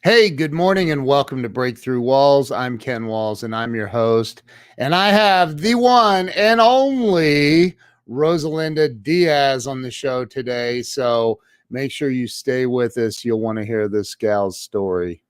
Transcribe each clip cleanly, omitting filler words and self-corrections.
Hey, good morning and welcome to Breakthrough Walls. I'm Ken Walls and I'm your host. And I have the one and only RosaLinda Diaz on the show today. So make sure you stay with us. You'll want to hear this gal's story.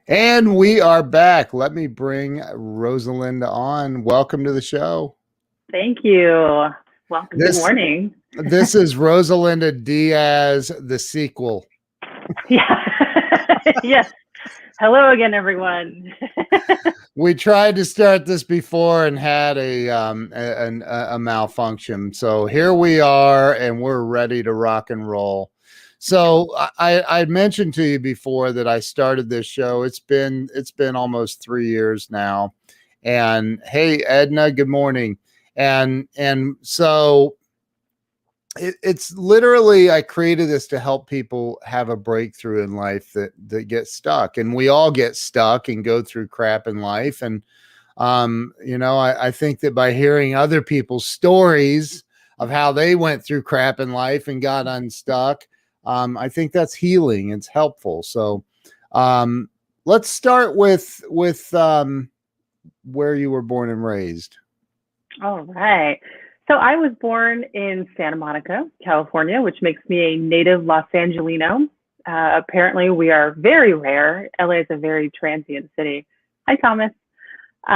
And we are back. Let me bring RosaLinda on. Welcome to the show. Thank you. Welcome. Good morning. This is RosaLinda Diaz, the sequel. Yeah. Yes. Hello again, everyone. We tried to start this before and had a malfunction. So here we are, and we're ready to rock and roll. So I mentioned to you before that I started this show. It's been almost 3 years now. And hey, Edna, good morning. And so it's literally, I created this to help people have a breakthrough in life that get stuck, and we all get stuck and go through crap in life. And I think that by hearing other people's stories of how they went through crap in life and got unstuck, I think that's healing. It's helpful. So let's start with where you were born and raised. All right. So I was born in Santa Monica, California, which makes me a native Los Angelino. Apparently, we are very rare. LA is a very transient city. Hi, Thomas. So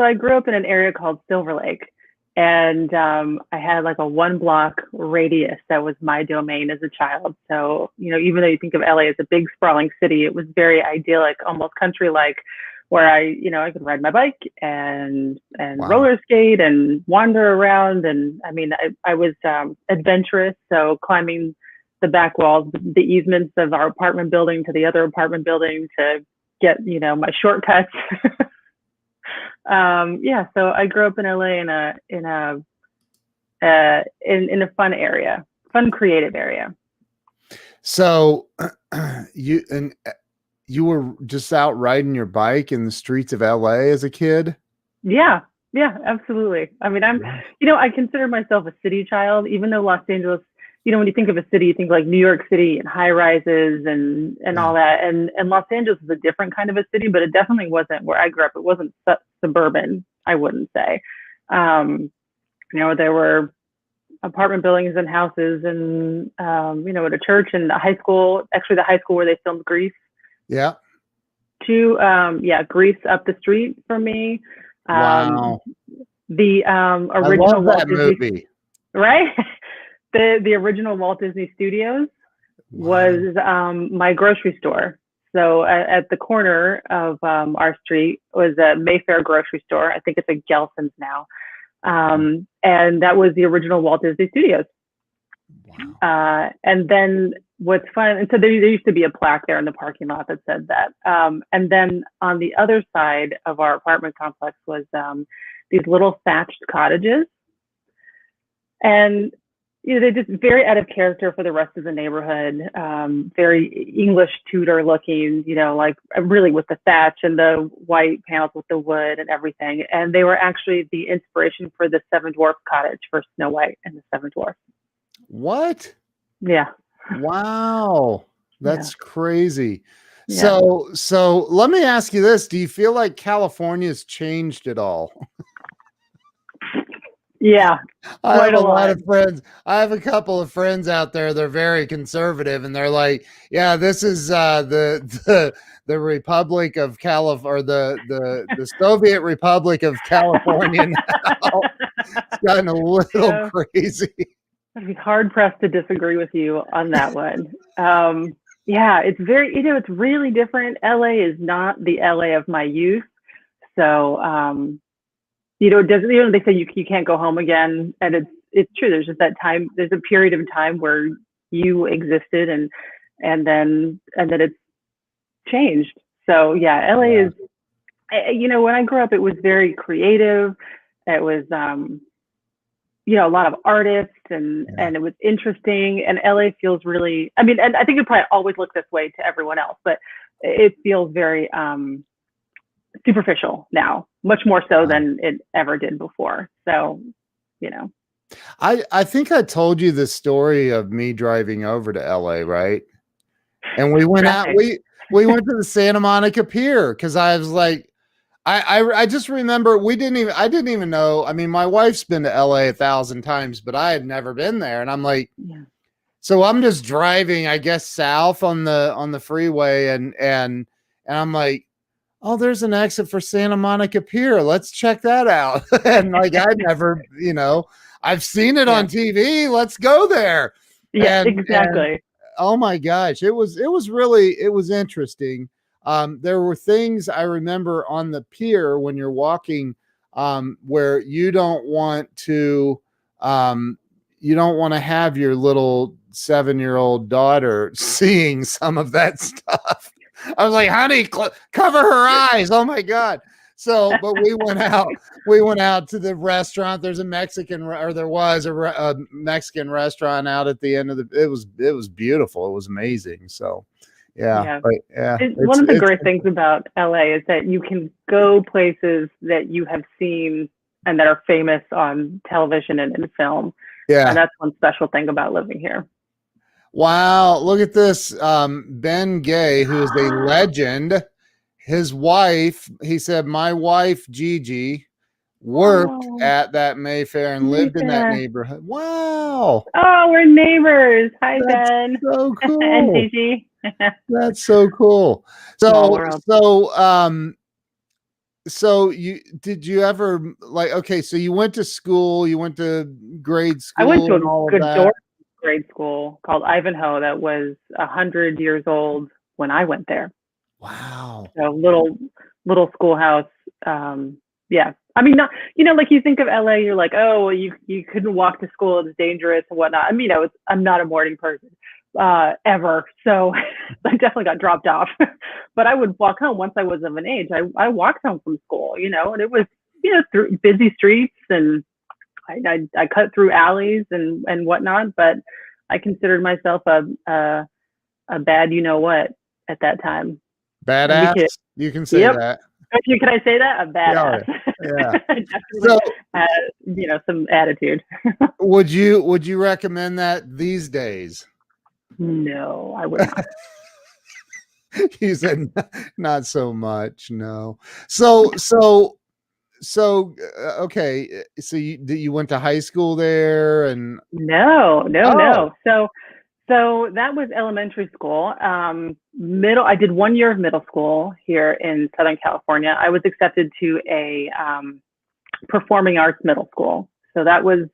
I grew up in an area called Silver Lake, and I had like a 1 block radius that was my domain as a child. So, even though you think of LA as a big sprawling city, it was very idyllic, almost country-like, where I could ride my bike and Wow. roller skate and wander around. And I mean, I was adventurous. So climbing the back walls, the easements of our apartment building to the other apartment building to get, my shortcuts. So I grew up in LA in a fun area, fun, creative area. So you were just out riding your bike in the streets of LA as a kid? Yeah, absolutely. I mean, I consider myself a city child, even though Los Angeles, when you think of a city, you think like New York City and high rises and all that. And Los Angeles is a different kind of a city, but it definitely wasn't where I grew up. It wasn't suburban, I wouldn't say. There were apartment buildings and houses and, at a church and a high school, actually the high school where they filmed Grease. Yeah. Grease up the street from me. Wow. The original Walt Disney movie, right? The original Walt Disney Studios was my grocery store. So at the corner of our street was a Mayfair grocery store. I think it's a Gelson's now. And that was the original Walt Disney Studios. Wow. And then what's fun, and so there used to be a plaque there in the parking lot that said that. And then on the other side of our apartment complex was these little thatched cottages. And they're just very out of character for the rest of the neighborhood. Very English Tudor looking, like really with the thatch and the white panels with the wood and everything. And they were actually the inspiration for the Seven Dwarfs cottage for Snow White and the Seven Dwarfs. What? Yeah. Wow. That's crazy. Yeah. So let me ask you this. Do you feel like California's changed at all? Yeah. I have a lot of friends. I have a couple of friends out there. They're very conservative, and they're like, "Yeah, this is the Republic of or the Soviet Republic of California now." It's gotten a little crazy. I'd be hard pressed to disagree with you on that one. It's very, it's really different. LA is not the LA of my youth, so. It doesn't. They say you can't go home again, and it's true. There's just that time. There's a period of time where you existed, and then it's changed. So yeah, LA Yeah. is, when I grew up, it was very creative. It was, a lot of artists, Yeah. and it was interesting. And LA feels really, I mean, and I think it probably always looked this way to everyone else, but it feels very superficial now, much more so Wow. than it ever did before. So, you know, I think I told you the story of me driving over to LA, right? And we went out, traffic. we went to the Santa Monica Pier because I was like, I just remember I didn't even know. I mean, my wife's been to LA 1,000 times, but I had never been there. And I'm like, Yeah. so I'm just driving, I guess, south on the freeway, and I'm like, oh, there's an exit for Santa Monica Pier. Let's check that out. And like I'd never, I've seen it Yeah. on TV. Let's go there. Yeah, And exactly. oh my gosh, it was interesting. There were things I remember on the pier when you're walking, where you don't want to have your little 7-year-old daughter seeing some of that stuff. I was like, honey, cover her eyes. Oh my God. So, but we went out to the restaurant. There's there was a Mexican restaurant out at the end of it was beautiful. It was amazing. So, yeah, Yeah. but yeah, One of the great things about LA is that you can go places that you have seen and that are famous on television and in film. And yeah. that's one special thing about living here. Wow, look at this. Ben Gay, who is a legend, his wife, he said, my wife, Gigi, worked Oh, at that Mayfair and lived in that Lisa. neighborhood. Wow, Oh, we're neighbors. Hi, that's Ben. so And cool. Gigi. That's so cool. Small So, world. so did you ever like, okay, so you went to school, you went to grade I went school to and a all of good that? grade school called Ivanhoe that was 100 years old when I went there. Wow. So little schoolhouse. Yeah. I mean, not, like you think of LA, you're like, oh, well, you couldn't walk to school, it's dangerous and whatnot. I mean, I'm not a morning person ever, so I definitely got dropped off. But I would walk home once I was of an age. I walked home from school, and it was through busy streets, and I cut through alleys and whatnot. But I considered myself a bad what at that time. And we could, Badass. You can say yep. that. Can I say that? A Yeah. badass. Yeah. Definitely So had, some attitude. would you recommend that these days? No, I would not. You said not so much. No. So okay. So you went to high school there and No, no, oh no. So that was elementary school. I did 1 year of middle school here in Southern California. I was accepted to a performing arts middle school. So that was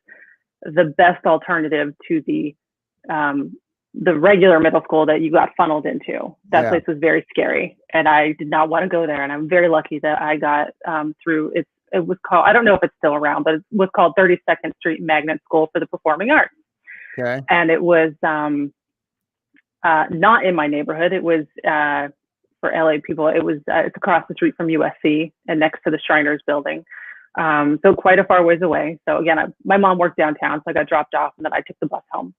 the best alternative to the regular middle school that you got funneled into. That yeah. place was very scary, and I did not want to go there. And I'm very lucky that I got through. It was called, I don't know if it's still around, but it was called 32nd Street Magnet School for the Performing Arts. Okay. And it was not in my neighborhood. It was for LA people. It was it's across the street from USC and next to the Shriners building. So quite a far ways away. So again, my mom worked downtown, so I got dropped off and then I took the bus home.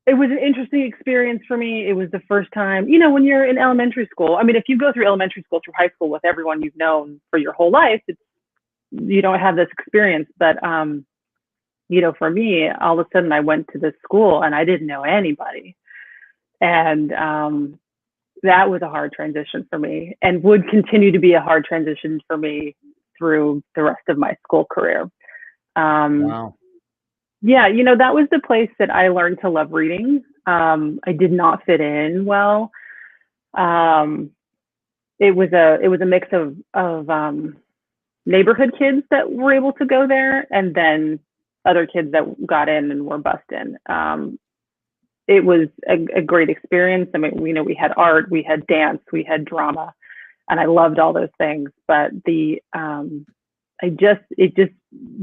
It was an interesting experience for me. It was the first time, when you're in elementary school. I mean, if you go through elementary school through high school with everyone you've known for your whole life, you don't have this experience. But for me, all of a sudden I went to this school and I didn't know anybody. And that was a hard transition for me and would continue to be a hard transition for me through the rest of my school career. Wow. Yeah, that was the place that I learned to love reading. I did not fit in well. It was a mix of neighborhood kids that were able to go there, and then other kids that got in and were bussed in. It was a great experience. I mean, we had art, we had dance, we had drama, and I loved all those things. But it just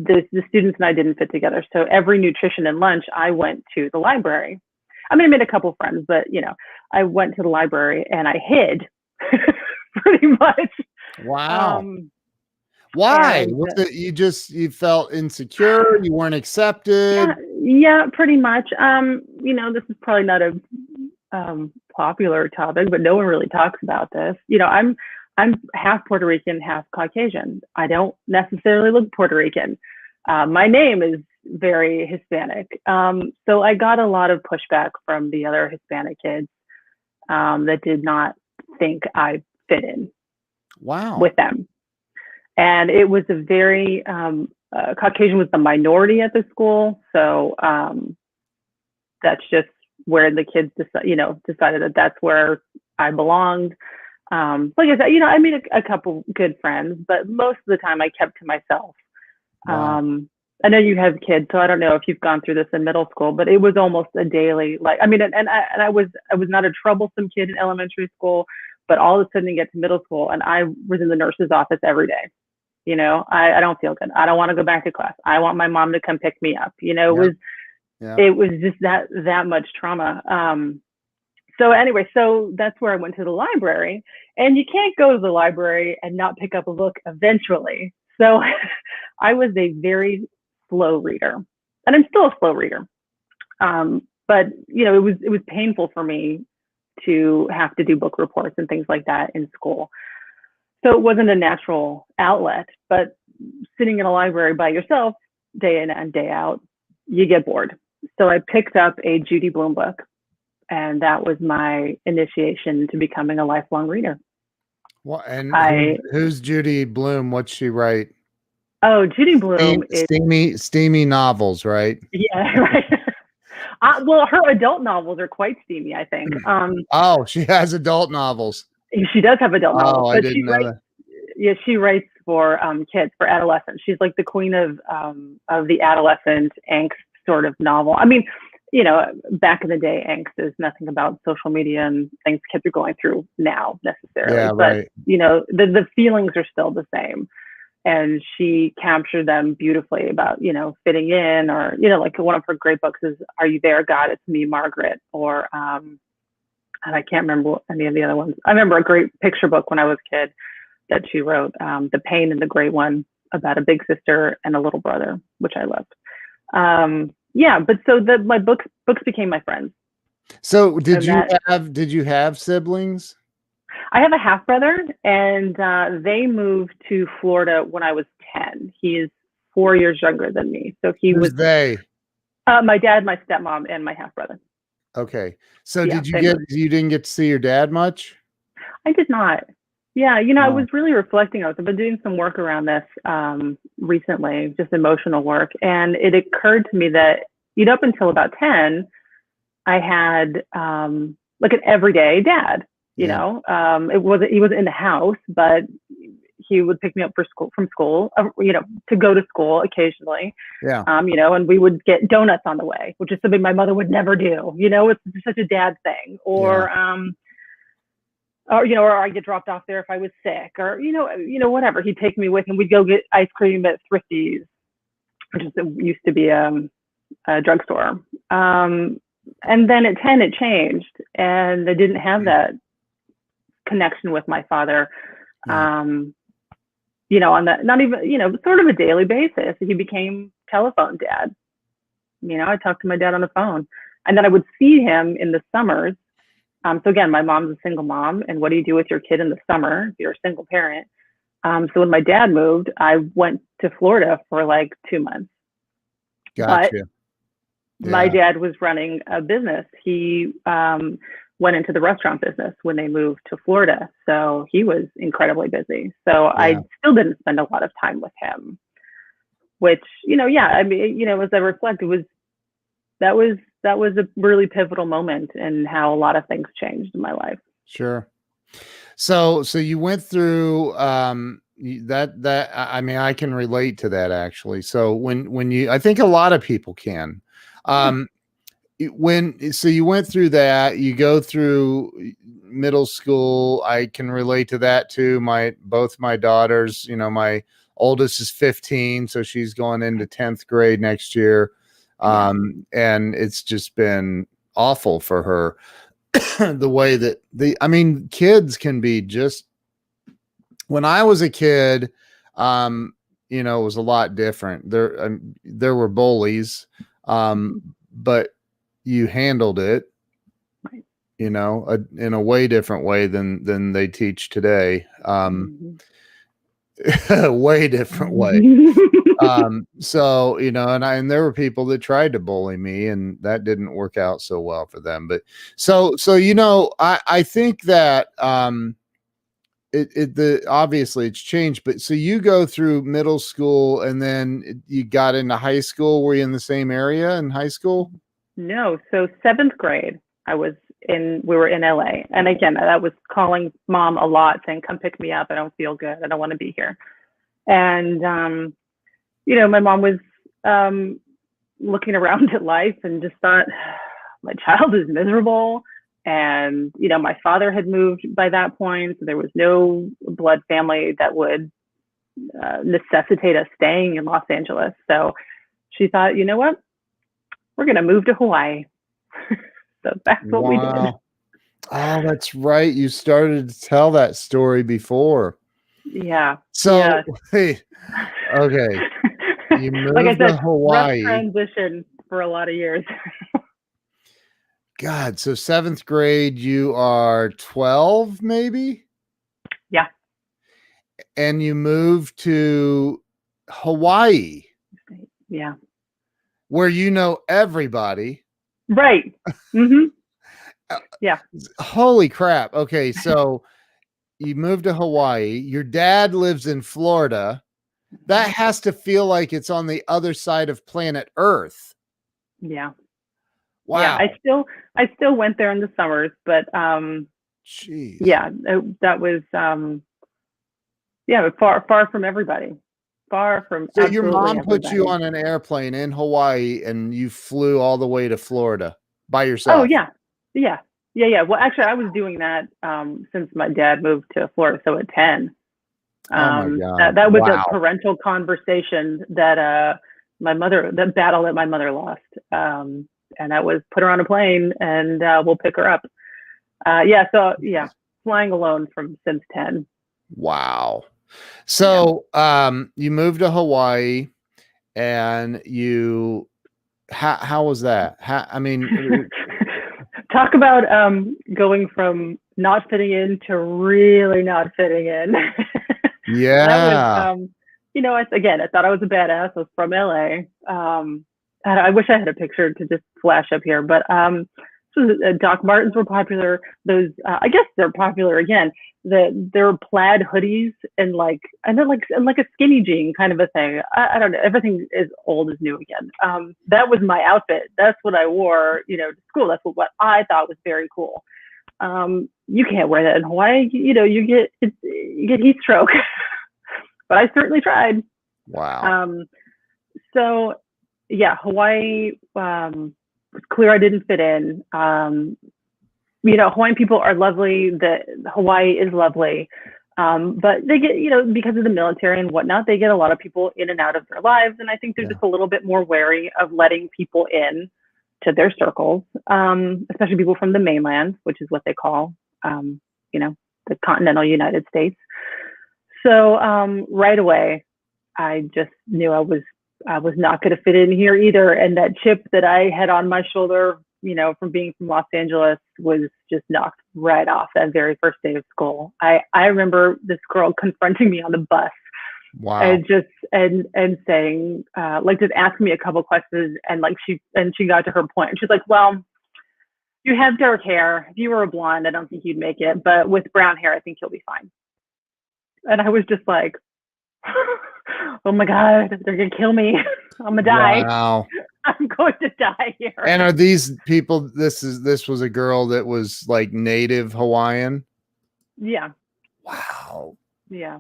the students and I didn't fit together. So every nutrition and lunch, I went to the library. I mean, I made a couple friends, but I went to the library and I hid pretty much. Wow. Why? And Was it you felt insecure? You weren't accepted? yeah, pretty much. This is probably not a popular topic, but no one really talks about this. I'm half Puerto Rican, half Caucasian. I don't necessarily look Puerto Rican. My name is very Hispanic. So I got a lot of pushback from the other Hispanic kids that did not think I fit in with them. And it was a very, Caucasian was the minority at the school. So that's just where the kids decided that that's where I belonged. Like I said, I made a couple good friends, but most of the time I kept to myself. Wow. I know you have kids, so I don't know if you've gone through this in middle school, but it was almost a daily, I was not a troublesome kid in elementary school, but all of a sudden you get to middle school and I was in the nurse's office every day. I don't feel good. I don't want to go back to class. I want my mom to come pick me up. It was just that much trauma. So anyway, so that's where I went to the library, and you can't go to the library and not pick up a book eventually. So I was a very slow reader, and I'm still a slow reader. But it was painful for me to have to do book reports and things like that in school. So it wasn't a natural outlet, but sitting in a library by yourself day in and day out, you get bored. So I picked up a Judy Blume book, and that was my initiation to becoming a lifelong reader. Well, and who's Judy Blume? What's she write? Oh, Judy Blume is steamy novels, right? Yeah, right. Well, her adult novels are quite steamy, I think. Oh, she has adult novels. She does have adult novels. Oh, I didn't know that. Yeah, she writes for kids, for adolescents. She's like the queen of the adolescent angst sort of novel. I mean, back in the day, angst is nothing about social media and things kids are going through now necessarily. Yeah, but right. The feelings are still the same. And she captured them beautifully about, fitting in, or, like one of her great books is Are You There, God? It's Me, Margaret, or and I can't remember any of the other ones. I remember a great picture book when I was a kid that she wrote, The Pain and the Great One, about a big sister and a little brother, which I loved. But so my books became my friends. So did you have siblings? I have a half brother, and they moved to Florida when I was 10. He is 4 years younger than me. So Who's they? My dad, my stepmom, and my half brother. Okay. So you didn't get to see your dad much? I did not. Yeah. I was really reflecting. I've been doing some work around this recently, just emotional work. And it occurred to me that, up until about 10, I had like an everyday dad. He wasn't in the house, but he would pick me up from school, to go to school occasionally. Yeah. And we would get donuts on the way, which is something my mother would never do. It's such a dad thing. Or I get dropped off there if I was sick, or whatever. He'd take me with him. We'd go get ice cream at Thrifty's, which used to be a drugstore. And then at 10, it changed, and I didn't have that connection with my father. On that, not even, sort of a daily basis. He became telephone dad. I talked to my dad on the phone, and then I would see him in the summers. So again, my mom's a single mom, and what do you do with your kid in the summer if you're a single parent? So when my dad moved, I went to Florida for like 2 months. Gotcha. But my dad was running a business. He went into the restaurant business when they moved to Florida. So he was incredibly busy. So I still didn't spend a lot of time with him, which, as I reflect, that was a really pivotal moment in how a lot of things changed in my life. Sure. So you went through that I mean, I can relate to that actually. So I think a lot of people can. So you went through that, you go through middle school. I can relate to that too. Both my daughters, my Oldest is 15, so she's going into 10th grade next year. And it's just been awful for her. The way that kids can be just, when I was a kid, it was a lot different. There were bullies, but you handled it, in a way different way than they teach today. Way different way. So, and there were people that tried to bully me, and that didn't work out so well for them. But so, I think that, obviously it's changed, but so you go through middle school and then you got into high school. Were you in the same area in high school? No. So 7th grade, we were in LA. And again, I was calling mom a lot saying, come pick me up. I don't feel good. I don't want to be here. And, my mom was looking around at life and just thought, my child is miserable. And, my father had moved by that point. So there was no blood family that would necessitate us staying in Los Angeles. So she thought, you know what? We're going to move to Hawaii. So that's what we did. Oh, that's right. You started to tell that story before. Yeah. So, hey, okay. You moved like I said, to Hawaii. Rough transition for a lot of years. God, so 7th grade, you are 12, maybe? Yeah. And you moved to Hawaii. Yeah. Where you know everybody. Right. Mm-hmm. Yeah. Holy crap. Okay, so you moved to Hawaii. Your dad lives in Florida. That has to feel like it's on the other side of planet Earth. Yeah. Wow. Yeah, I still went there in the summers, but Jeez. Yeah, that was far from everybody. Far from. So your mom everybody. put you on an airplane in Hawaii and you flew all the way to Florida by yourself. Oh yeah. Well, actually, I was doing that since my dad moved to Florida, so at 10. Oh my God. That was a parental conversation that the battle that my mother lost. And that was put her on a plane and we'll pick her up. Flying alone since 10. Wow. So you moved to Hawaii and how was that? Talk about going from not fitting in to really not fitting in. Yeah. That was, I thought I was a badass. I was from LA. I wish I had a picture to just flash up here, but Doc Martens were popular. Those, I guess they're popular again. They're plaid hoodies and like a skinny jean kind of a thing. I don't know. Everything is old is new again. That was my outfit. That's what I wore, to school. That's what I thought was very cool. You can't wear that in Hawaii. You get heat stroke. But I certainly tried. Wow. So yeah, Hawaii, it's clear I didn't fit in. Hawaiian people are lovely. Hawaii is lovely. But they get, because of the military and whatnot, they get a lot of people in and out of their lives. And I think they're just a little bit more wary of letting people in to their circles, especially people from the mainland, which is what they call, the continental United States. So right away, I just knew I was not going to fit in here either. And that chip that I had on my shoulder, from being from Los Angeles was just knocked right off that very first day of school. I remember this girl confronting me on the bus. Wow. And saying, just asking me a couple questions and she got to her point. And she's like, well, you have dark hair. If you were a blonde, I don't think you'd make it. But with brown hair, I think you'll be fine. And I was just like, oh my God, they're going to kill me. I'm going to die. Wow. I'm going to die here. And are these people, this was a girl that was like native Hawaiian? Yeah. Wow. Yeah.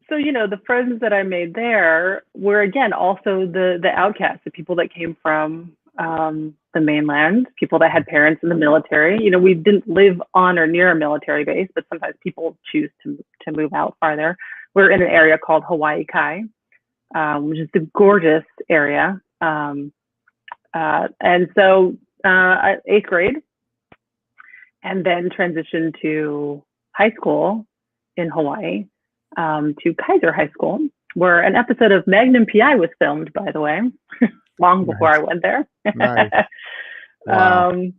So, the friends that I made there were, again, also the outcasts, the people that came from the mainland, people that had parents in the military. We didn't live on or near a military base, but sometimes people choose to move out farther. we're in an area called Hawaii Kai, which is a gorgeous area. And so 8th grade, and then transitioned to high school in Hawaii, to Kaiser High School, where an episode of Magnum PI was filmed, by the way, long before I went there. Nice. Wow.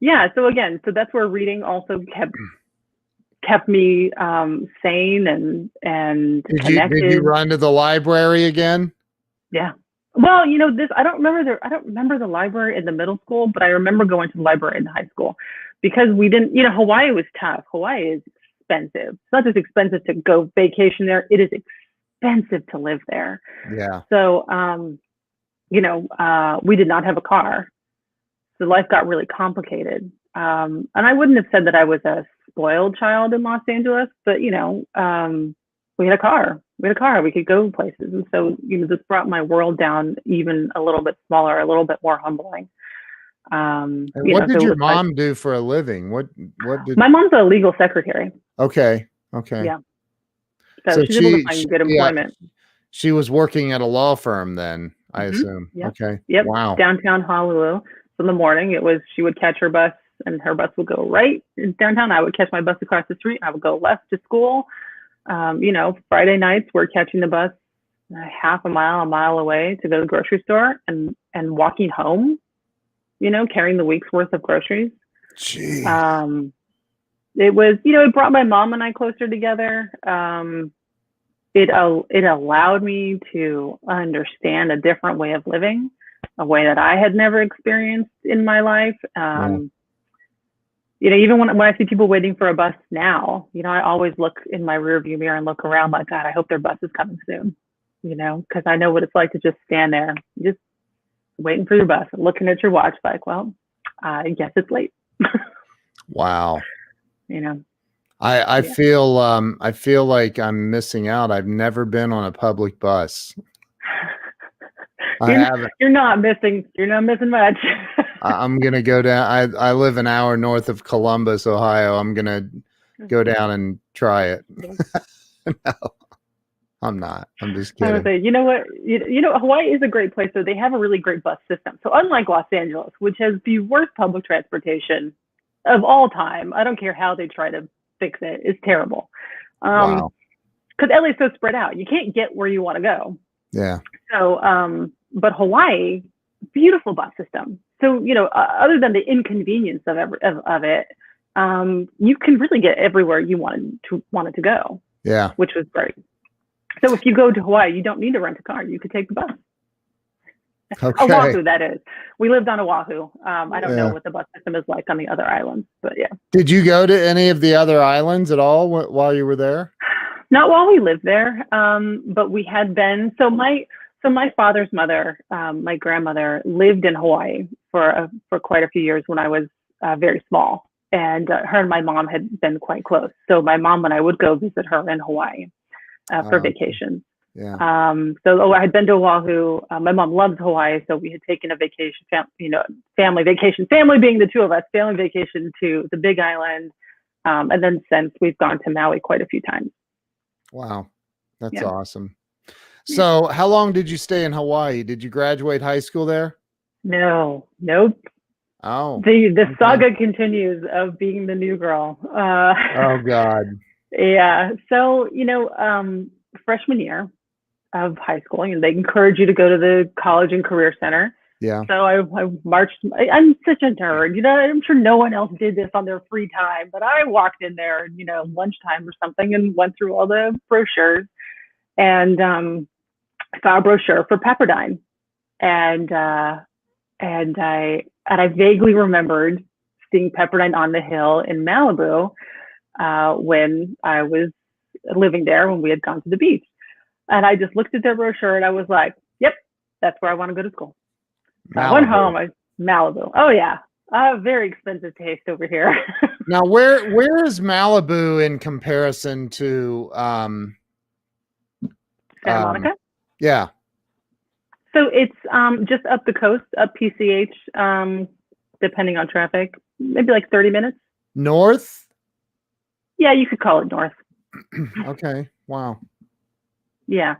Yeah, so that's where reading also kept me sane and connected. Did you run to the library again? Yeah. Well, I don't remember the library in the middle school, but I remember going to the library in high school, because we didn't, Hawaii was tough. Hawaii is expensive. It's not just expensive to go vacation there, it is expensive to live there. Yeah. So, we did not have a car. So life got really complicated. And I wouldn't have said that I was a spoiled child in Los Angeles, but, we had a car. We could go places. And so, this brought my world down even a little bit smaller, a little bit more humbling. And what did your mom do for a living? What did my mom's a legal secretary. Okay. Yeah. So she's able to find good employment. She was working at a law firm then, I assume. Yep. Okay. Yep. Wow. Downtown Honolulu. So in the morning, she would catch her bus, and her bus would go right in downtown. I would catch my bus across the street. I would go left to school. Friday nights, we're catching the bus half a mile away to go to the grocery store, and walking home, carrying the week's worth of groceries. Jeez. It was, it brought my mom and I closer together. It allowed me to understand a different way of living, a way that I had never experienced in my life. Even when I see people waiting for a bus now, I always look in my rearview mirror and look around like, God, I hope their bus is coming soon, because I know what it's like to just stand there, just waiting for your bus and looking at your watch like, well, I guess it's late. Wow. I Yeah. feel like I'm missing out. I've never been on a public bus. I haven't. You're not missing much. I'm gonna go down. I live an hour north of Columbus, Ohio. I'm gonna go down and try it. No, I'm not. I'm just kidding. I would say, you know what? Hawaii is a great place. So they have a really great bus system. So unlike Los Angeles, which has the worst public transportation of all time, I don't care how they try to fix it. It's terrible. Wow. Because LA is so spread out. You can't get where you want to go. Yeah. So, but Hawaii, beautiful bus system. So, other than the inconvenience of it, you can really get everywhere you wanted to go. Yeah. Which was great. So if you go to Hawaii, you don't need to rent a car. You could take the bus. Okay. Oahu, that is. We lived on Oahu. I don't know what the bus system is like on the other islands, but yeah. Did you go to any of the other islands at all while you were there? Not while we lived there, but we had been. So my father's mother, my grandmother, lived in Hawaii for quite a few years when I was very small, and her and my mom had been quite close. So my mom and I would go visit her in Hawaii for vacation. Yeah. I had been to Oahu. My mom loves Hawaii, so we had taken a vacation, family vacation. Family being the two of us, family vacation to the Big Island, and then since we've gone to Maui quite a few times. Wow, that's awesome. So, how long did you stay in Hawaii? Did you graduate high school there? No, nope. Oh, the saga continues of being the new girl. Oh God. Yeah. So, freshman year of high school, they encourage you to go to the College and Career Center. Yeah. So I marched. I'm such a nerd. I'm sure no one else did this on their free time, but I walked in there, lunchtime or something, and went through all the brochures, and saw a brochure for Pepperdine, and I vaguely remembered seeing Pepperdine on the Hill in Malibu when I was living there, when we had gone to the beach. And I just looked at their brochure and I was like, yep, that's where I want to go to school. So I went home. Malibu. Oh yeah. Very expensive taste over here. Now, where is Malibu in comparison to Santa Monica? Yeah. So it's just up the coast, up PCH, depending on traffic, maybe like 30 minutes. North? Yeah, you could call it north. Okay. Wow. Yeah.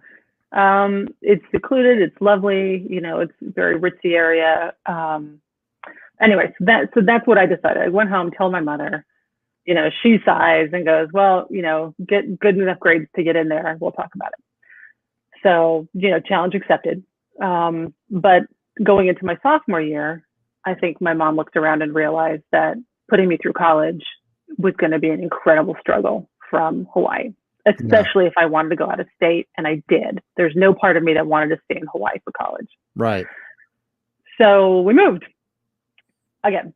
It's secluded. It's lovely. You know, it's a very ritzy area. Anyway, so that's what I decided. I went home, told my mother, you know, she sighs and goes, well, you know, get good enough grades to get in there and we'll talk about it. So, you know, challenge accepted. But going into my sophomore year, I think my mom looked around and realized that putting me through college was going to be an incredible struggle from Hawaii, especially if I wanted to go out of state. And I did. There's no part of me that wanted to stay in Hawaii for college. Right. So we moved again.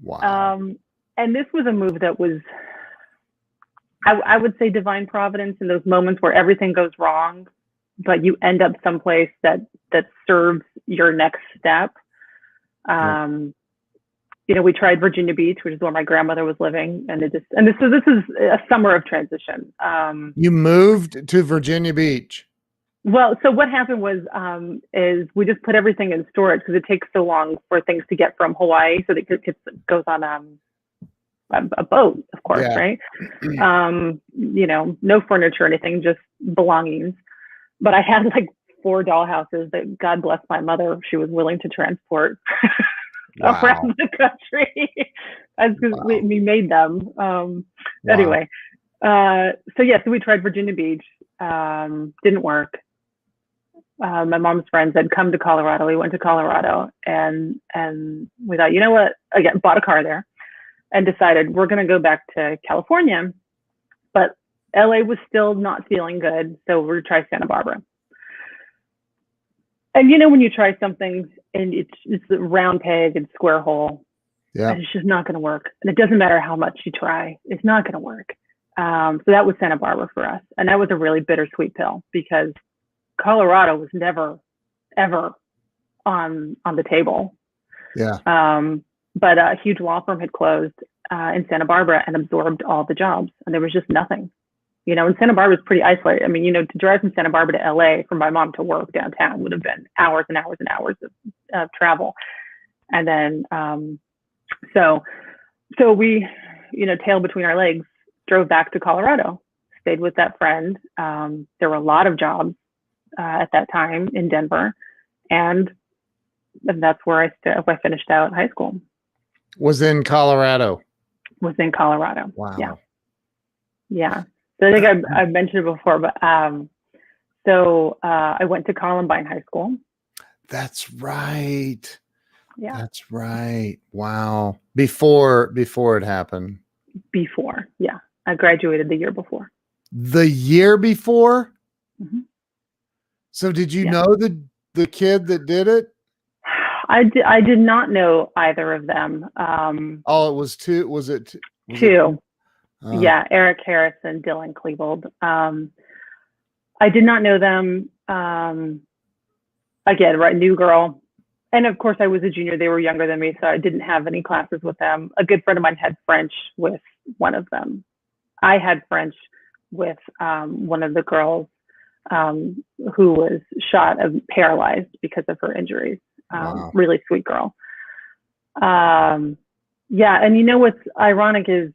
Wow. And this was a move that was, I would say, divine providence, in those moments where everything goes wrong, but you end up someplace that serves your next step. You know, we tried Virginia Beach, which is where my grandmother was living, and this is a summer of transition. You moved to Virginia Beach. Well, so what happened was is we just put everything in storage because it takes so long for things to get from Hawaii, so that it goes on a boat, of course, right? You know, no furniture or anything, just belongings. But I had like 4 dollhouses that, God bless my mother, she was willing to transport around the country. We made them. Anyway, so we tried Virginia Beach. Didn't work. My mom's friends had come to Colorado. We went to Colorado, and we thought, you know what? Again, bought a car there, and decided we're going to go back to California. But LA was still not feeling good, so we're going to try Santa Barbara. And you know, when you try something and it's a round peg and square hole, and it's just not going to work. And it doesn't matter how much you try, it's not going to work. So that was Santa Barbara for us. And that was a really bittersweet pill, because Colorado was never, ever on the table. But a huge law firm had closed in Santa Barbara and absorbed all the jobs. And there was just nothing. You know, and Santa Barbara is pretty isolated. I mean, you know, to drive from Santa Barbara to LA for my mom to work downtown would have been hours and hours and hours of travel. And then, so we, you know, tail between our legs, drove back to Colorado, stayed with that friend. There were a lot of jobs at that time in Denver. And that's where I finished out high school. Was in Colorado. Wow. Yeah. So I think I've mentioned it before, but I went to Columbine High School. That's right. Yeah. That's right. Wow. Before it happened. Before, yeah. I graduated the year before. The year before? Mm-hmm. So did you know the kid that did it? I did not know either of them. It was two. Was it two? Yeah, Eric Harris and Dylan Klebold. I did not know them. Again, right, new girl. And of course, I was a junior. They were younger than me, so I didn't have any classes with them. A good friend of mine had French with one of them. I had French with one of the girls who was shot and paralyzed because of her injuries. Really sweet girl. Yeah, and you know what's ironic is,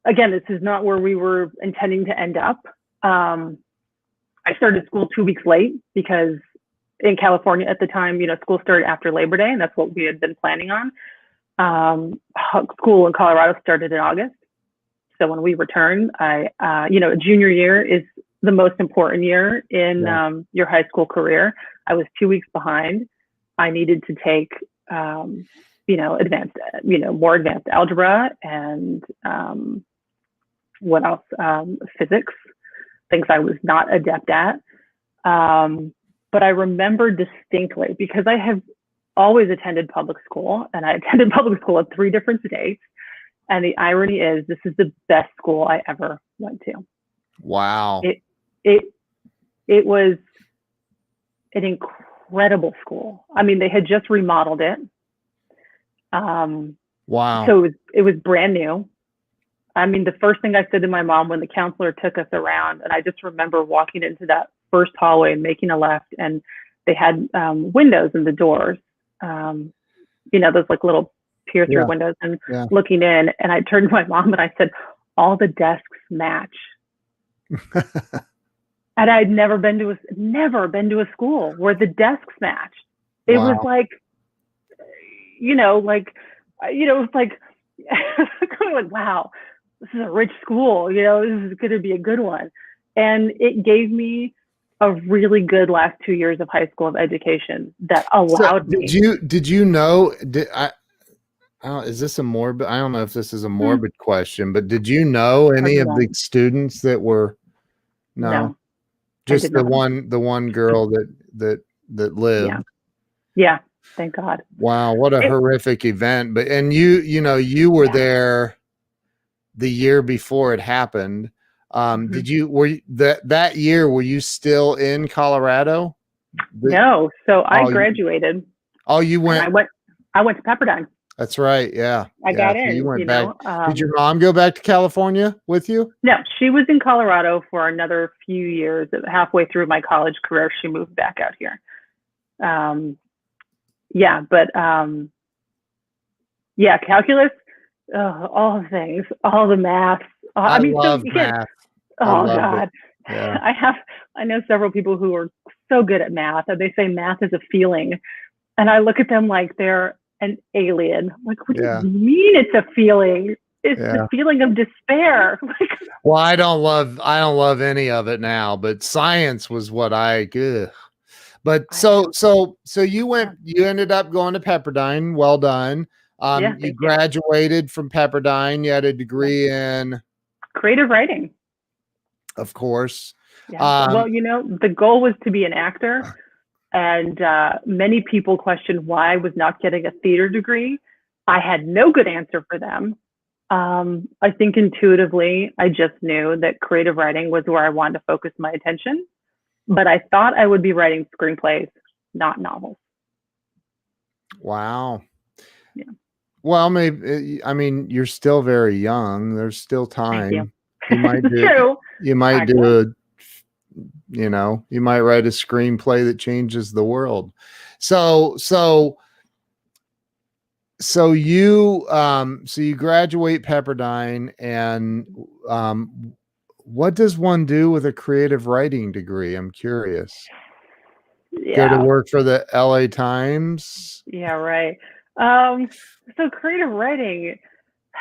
again, this is not where we were intending to end up. I started school 2 weeks late because in California at the time, you know, school started after Labor Day, and that's what we had been planning on. School in Colorado started in August. So when we returned, you know, junior year is the most important year in your high school career. I was 2 weeks behind. I needed to take, you know, more advanced algebra and what else? Physics, things I was not adept at. But I remember distinctly, because I have always attended public school, and I attended public school at 3 different states. And the irony is, this is the best school I ever went to. Wow. It was an incredible school. I mean, they had just remodeled it. Wow. So it was brand new. I mean, the first thing I said to my mom when the counselor took us around, and I just remember walking into that first hallway and making a left, and they had windows in the doors, you know, those like little peer-through windows, and looking in, and I turned to my mom and I said, all the desks match. And I'd never been to a school where the desks matched. It was Wow. like, it was like, going, wow, this is a rich school. This is going to be a good one. And it gave me a really good last 2 years of high school of education that So allowed did me. you know, is this a morbid? I don't know if this is a Hmm, morbid question, but did you know any of the students that were, no, no, I just did not. the one girl that lived? Yeah. Yeah. Thank God. Wow, what a It, horrific event. But and you were yeah. there the year before it happened. Mhm. Were you, that year were you still in Colorado? No. So I Oh, graduated you and went. I went to Pepperdine. That's right. Yeah. I Yeah. got So you in, went back. Did your mom go back to California with you? no, she was in Colorado for another few years. Halfway through my college career, she moved back out here. Yeah, but yeah, calculus, all the things, all the math. I I mean, so love you can't. math. I Oh loved it. God, Yeah. I know several people who are so good at math, and they say math is a feeling, and I look at them like they're an alien. I'm like, what do Yeah. you mean it's a feeling? It's the Yeah. feeling of despair. Well, I don't love any of it now, but science was what ugh. But I know. so Yeah. you ended up going to Pepperdine. Well done. Yeah. You Thank you. graduated from Pepperdine. You had a Yeah. degree in, Creative writing. of course. Yeah. Um, Well, the goal was to be an actor, and many people questioned why I was not getting a theater degree. I had no good answer for them. I think intuitively, I just knew that creative writing was where I wanted to focus my attention, but I thought I would be writing screenplays, not novels. wow. Yeah. Well, maybe, I mean, you're still very young. There's still Thank you. time. You might It's do, true. you might I could. do you might write a screenplay that changes the world. So, you graduate Pepperdine, and what does one do with a creative writing degree? I'm curious. Go to Yeah. work for the LA Times? Yeah, right. Um, so creative writing,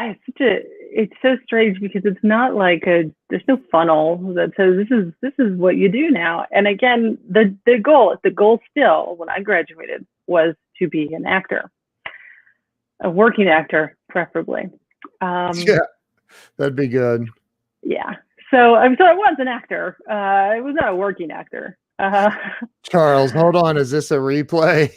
it's so strange because it's not like there's no funnel that says this is what you do now. And again, the goal still when I graduated was to be an actor, a working actor, preferably. Yeah, that'd be good. Yeah. So I was an actor. I was not a working actor. Charles, hold on. Is this a replay?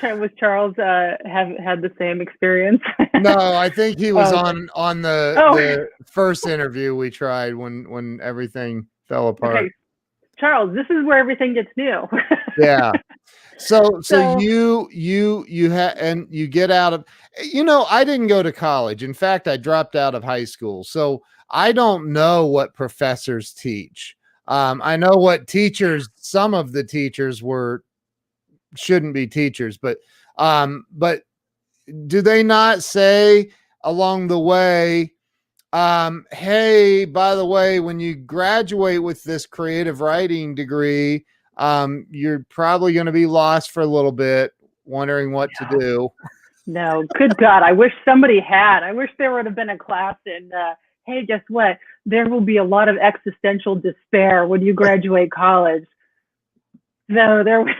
Was Charles have had the same experience? No, I think he was Okay. on Oh, the first interview we tried when everything fell apart. okay. Charles, this is where everything gets new. Yeah. So So, you get out of, I didn't go to college. In fact, I dropped out of high school. So I don't know what professors teach. I know what some of the teachers shouldn't be teachers, but do they not say along the way, hey, by the way, when you graduate with this creative writing degree, you're probably going to be lost for a little bit, wondering what to no, do. no, good God. I wish somebody had. I wish there would have been a class in, hey, guess what? There will be a lot of existential despair when you graduate college. No, there was,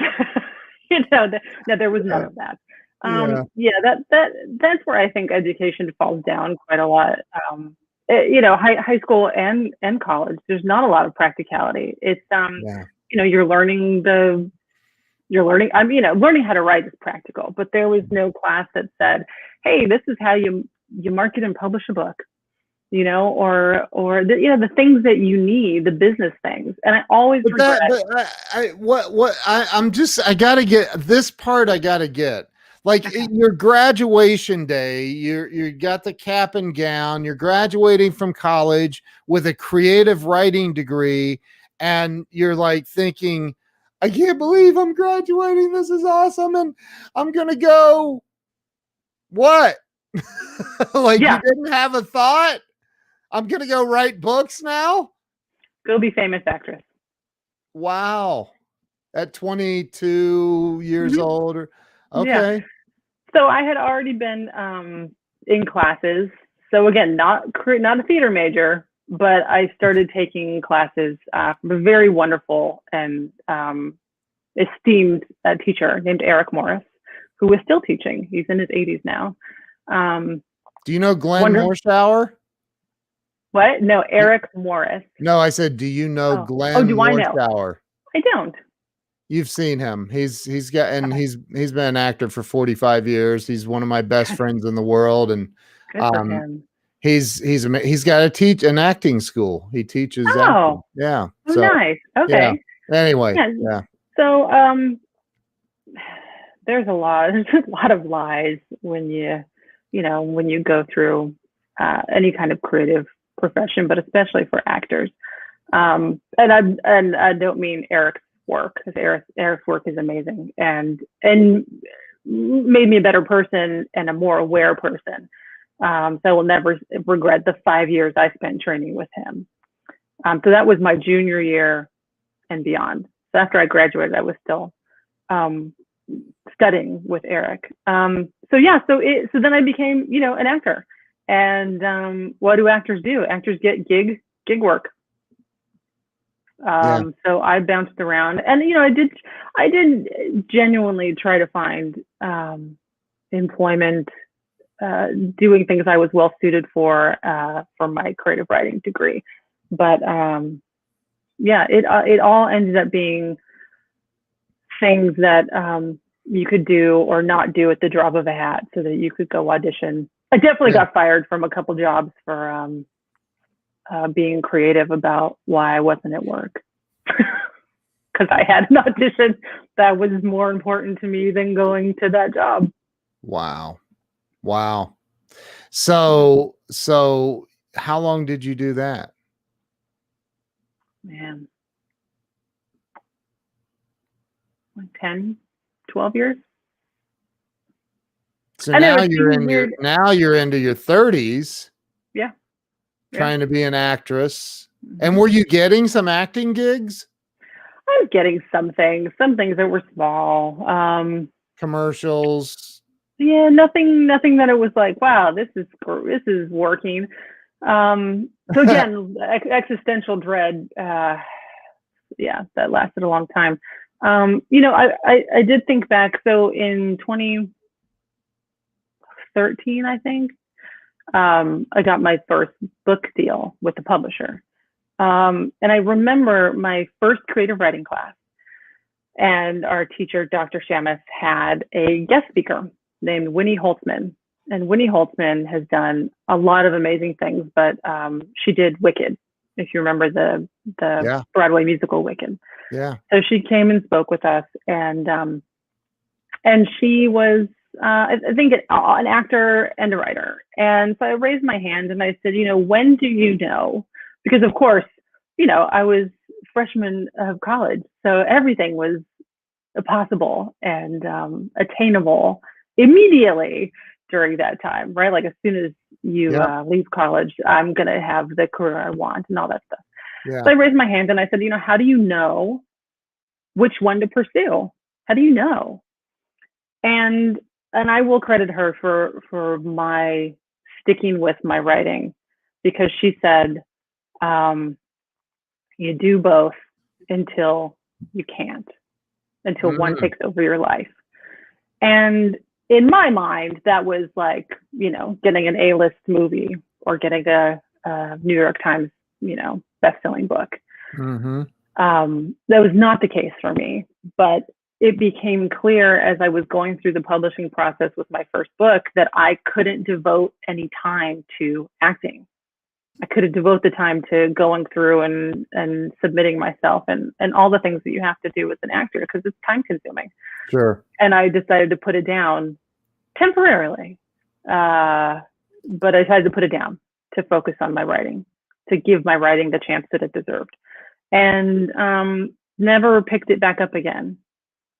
no, there was none of that. Yeah. Yeah, that's where I think education falls down quite a lot. High school and college, there's not a lot of practicality. It's Yeah. learning how to write is practical, but there was no class that said, hey, this is how you market and publish a book, or the things that you need, the business things. And I always regret. I gotta get this part. I gotta get, like, Okay. your graduation day. You got the cap and gown. You're graduating from college with a creative writing degree, and you're like thinking, I can't believe I'm graduating. This is awesome, and I'm gonna go. What? Like, Yeah. you didn't have a thought? I'm gonna go write books now. Go be famous actress. Wow. At 22 years Mhm. old. Yeah. Okay. So I had already been in classes. So again, not a theater major, but I started taking classes from a very wonderful and esteemed teacher named Eric Morris, who is still teaching. He's in his 80s now. Do you know Glenn Wonder Morshower? what? No, Eric Morris. No, I said, do you know Oh, Glenn do I know? Morshower? I don't. You've seen him. He's got, and Okay. he's been an actor for 45 years. He's one of my best friends in the world. And Good for um him. he's got to teach an acting school. He teaches acting. Oh, Yeah. oh, So nice. yeah. Okay. Anyway, Yeah. yeah. So there's a lot. There's a lot of lies when when you go through any kind of creative profession, but especially for actors. And I don't mean Eric's work, because Eric's work is amazing and made me a better person and a more aware person. So I will never regret the 5 years I spent training with him. So that was my junior year and beyond. So after I graduated, I was still um, studying with Eric. So yeah, so then I became, an actor. And what do actors do? Actors get gig work. Yeah. So I bounced around, and I did genuinely try to find employment, doing things I was well suited for my creative writing degree. But yeah, it all ended up being things that you could do or not do at the drop of a hat, so that you could go audition. I definitely Yeah. got fired from a couple jobs for being creative about why I wasn't at work. Because I had an audition that was more important to me than going to that job. Wow. Wow. So how long did you do that? Man, like 10, 12 years. So I know now it seems weird. you're into your 30s Yeah, yeah. trying to be an actress. And Mm-hmm. were you getting some acting gigs? I was getting some things that were small. Commercials? Yeah, nothing that it was like, wow, this is working. So again, existential dread. Yeah, that lasted a long time. I did think back. So in 2013, I think, I got my first book deal with the publisher. And I remember my first creative writing class, and our teacher, Dr. Shamus, had a guest speaker named Winnie Holtzman. And Winnie Holtzman has done a lot of amazing things, but she did Wicked, if you remember the Yeah. Broadway musical Wicked. Yeah. So she came and spoke with us, and she was, I think, an actor and a writer. And so I raised my hand and I said, when do you know? Because of course, I was freshman of college, so everything was possible and attainable immediately during that time, right? Like as soon as you Yeah. leave college, I'm gonna have the career I want and all that stuff. Yeah. So I raised my hand and I said, how do you know which one to pursue? How do you know? And I will credit her for my sticking with my writing, because she said, you do both until you can't, until one Mm. takes over your life. And in my mind, that was like, getting an A-list movie or getting a New York Times, best-selling book. Mm-hmm. That was not the case for me, but it became clear as I was going through the publishing process with my first book that I couldn't devote any time to acting. I couldn't devote the time to going through and submitting myself and all the things that you have to do as an actor, because it's time consuming. Sure. And I decided to put it down temporarily. But I decided to put it down to focus on my writing, to give my writing the chance that it deserved. And never picked it back up again.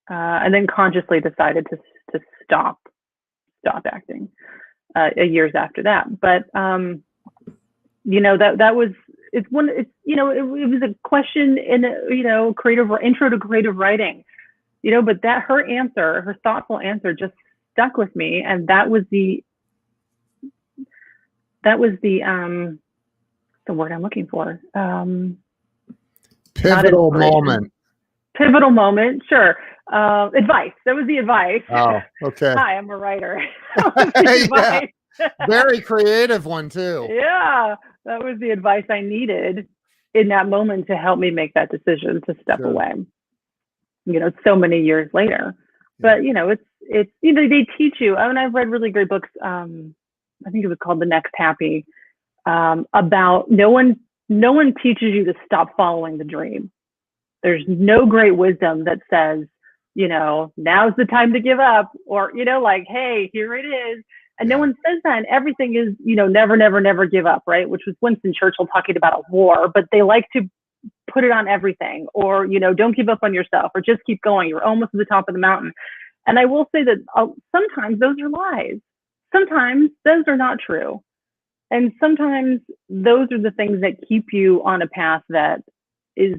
And then consciously decided to stop acting years after that. But that was it's it was a question in creative or intro to creative writing, but that her thoughtful answer just stuck with me, and that was the word I'm looking for. Pivotal moment. Pivotal moment, sure. Advice. That was the advice. Oh, okay. Hi, I'm a writer. That was the advice. Very creative one too. Yeah, that was the advice I needed in that moment to help me make that decision to step away. So many years later. But it's they teach you. I mean, I've read really great books. I think it was called The Next Happy, about no one teaches you to stop following the dream. There's no great wisdom that says, now's the time to give up, or, like, hey, here it is. And no one says that. And everything is, never, never, never give up, right? Which was Winston Churchill talking about a war, but they like to put it on everything, or, don't give up on yourself, or just keep going. You're almost at the top of the mountain. And I will say that sometimes those are lies. Sometimes those are not true. And sometimes those are the things that keep you on a path that is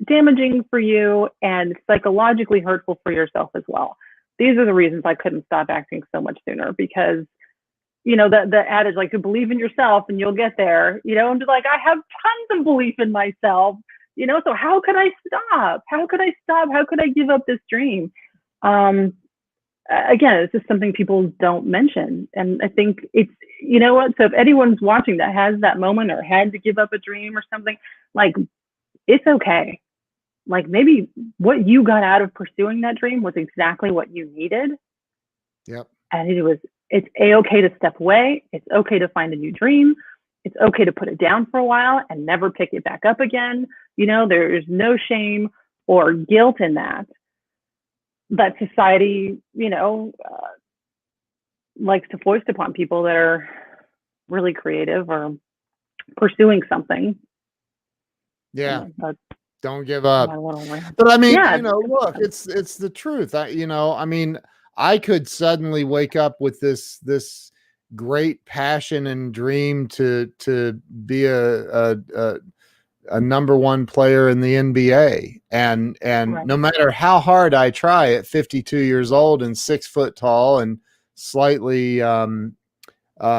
damaging for you and psychologically hurtful for yourself as well. These are the reasons I couldn't stop acting so much sooner, because, the adage, like, to believe in yourself and you'll get there, and be like, I have tons of belief in myself, so how could I stop? How could I stop? How could I give up this dream? Again, it's just something people don't mention. And I think it's, so if anyone's watching that has that moment or had to give up a dream or something, like, it's okay. Like, maybe what you got out of pursuing that dream was exactly what you needed. Yep. And it's a-okay to step away. It's okay to find a new dream. It's okay to put it down for a while and never pick it back up again. There's no shame or guilt in that. That society, likes to foist upon people that are really creative or pursuing something. Yeah. Don't give up. But I mean, look, it's the truth. I mean, I could suddenly wake up with this great passion and dream to be a number one player in the NBA. And right. No matter how hard I try at 52 years old and 6 foot tall and slightly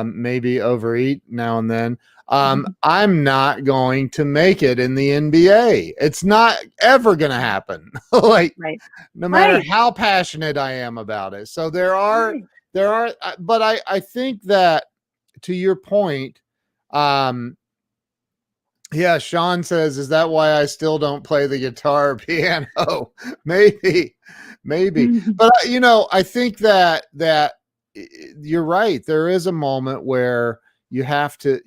maybe overeat now and then, I'm not going to make it in the NBA. It's not ever going to happen. Like, right. No matter right. how passionate I am about it. So there are, but I think that, to your point, yeah, Sean says, is that why I still don't play the guitar or piano? Maybe. But I think that you're right. There is a moment where you have to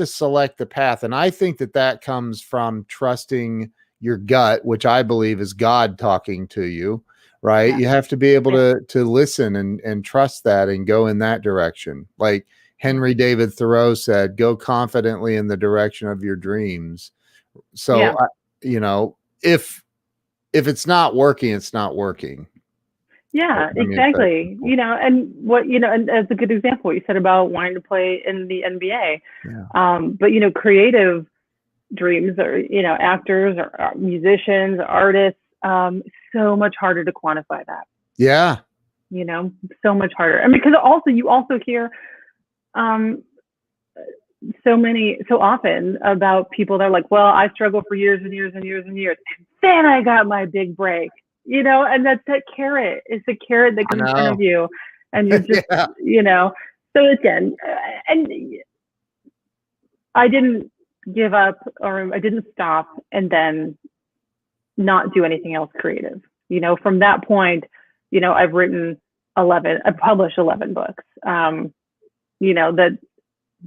select the path. And I think that comes from trusting your gut, which I believe is God talking to you, right? Yeah. You have to be able to listen and trust that and go in that direction. Like Henry David Thoreau said, go confidently in the direction of your dreams. So, if it's not working, it's not working. Yeah, exactly. And what, and as a good example, what you said about wanting to play in the NBA. Yeah. But, creative dreams or, actors or musicians, artists, so much harder to quantify that. Yeah. So much harder. And because you also hear so often about people that are like, well, I struggled for years and years and years and years. And then I got my big break. And that's that carrot. It's the carrot that comes in front of you, and you just, So again, and I didn't give up, or I didn't stop, and then not do anything else creative. From that point, I've published 11 books.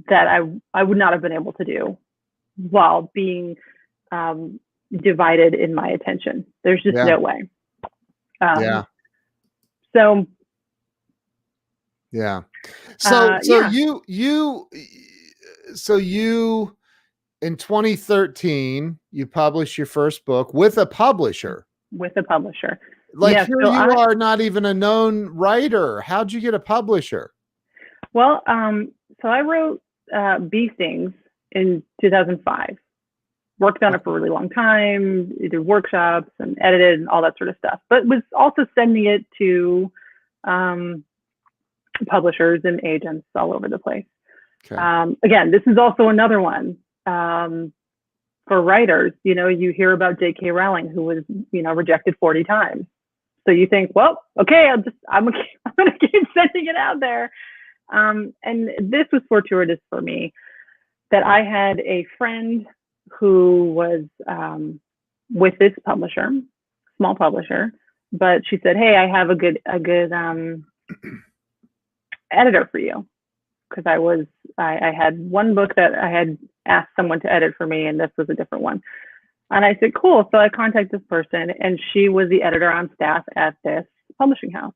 That I would not have been able to do while being divided in my attention. There's just no way. So you in 2013 you published your first book with a publisher. Like, here you are, not even a known writer. How'd you get a publisher? Well, so I wrote Bee Stings in 2005. Worked on it for a really long time, did workshops and edited and all that sort of stuff, but was also sending it to publishers and agents all over the place. Okay. Again, this is also another one for writers. You hear about J.K. Rowling, who was, rejected 40 times. So you think, well, okay, I'm going to keep sending it out there. And this was fortuitous for me that I had a friend who was with this publisher, small publisher, but she said, "Hey, I have a good editor for you," because I had one book that I had asked someone to edit for me, and this was a different one. And I said, "Cool." So I contacted this person, and she was the editor on staff at this publishing house.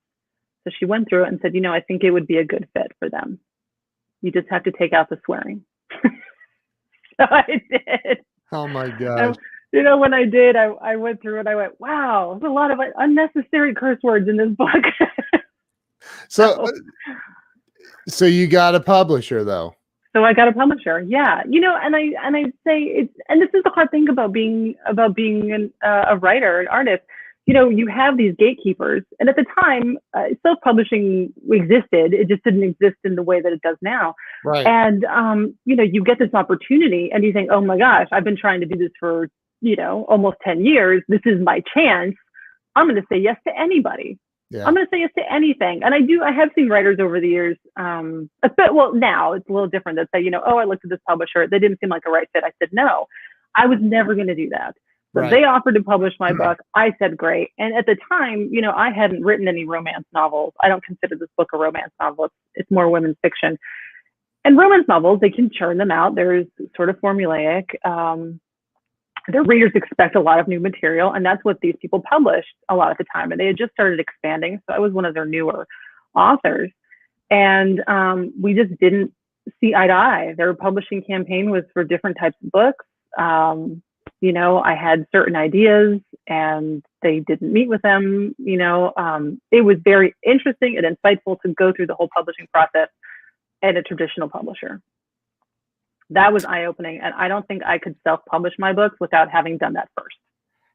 So she went through it and said, "I think it would be a good fit for them. You just have to take out the swearing." So I did. Oh my gosh. When I did, I went through it. I went, wow, there's a lot of unnecessary curse words in this book. So you got a publisher though. So I got a publisher. Yeah. And I say and this is the hard thing about being a writer, an artist. You have these gatekeepers, and at the time, self-publishing existed. It just didn't exist in the way that it does now. Right. And you get this opportunity, and you think, oh my gosh, I've been trying to do this for almost 10 years. This is my chance. I'm going to say yes to anybody. Yeah. I'm going to say yes to anything. And I have seen writers over the years. Well, now it's a little different. That say, oh, I looked at this publisher. They didn't seem like a right fit. I said no. I was never going to do that. So right. They offered to publish my book. I said, great. And at the time, I hadn't written any romance novels. I don't consider this book a romance novel. It's more women's fiction. And romance novels, they can churn them out. There's sort of formulaic. Their readers expect a lot of new material. And that's what these people published a lot of the time. And they had just started expanding. So I was one of their newer authors. And we just didn't see eye to eye. Their publishing campaign was for different types of books. I had certain ideas and they didn't meet with them. It was very interesting and insightful to go through the whole publishing process at a traditional publisher. That was eye-opening. And I don't think I could self-publish my books without having done that first.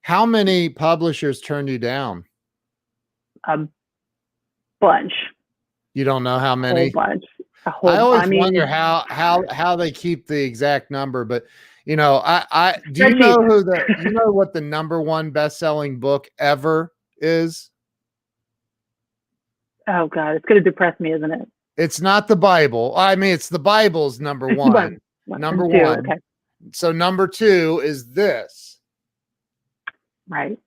How many publishers turned you down? A bunch. You don't know how many? A whole bunch. I always wonder how they keep the exact number, but do you know what the number one best-selling book ever is? Oh God, it's going to depress me, isn't it? It's not the Bible. I mean, it's the Bible's number one. Number one. Okay. So number two is this. Right.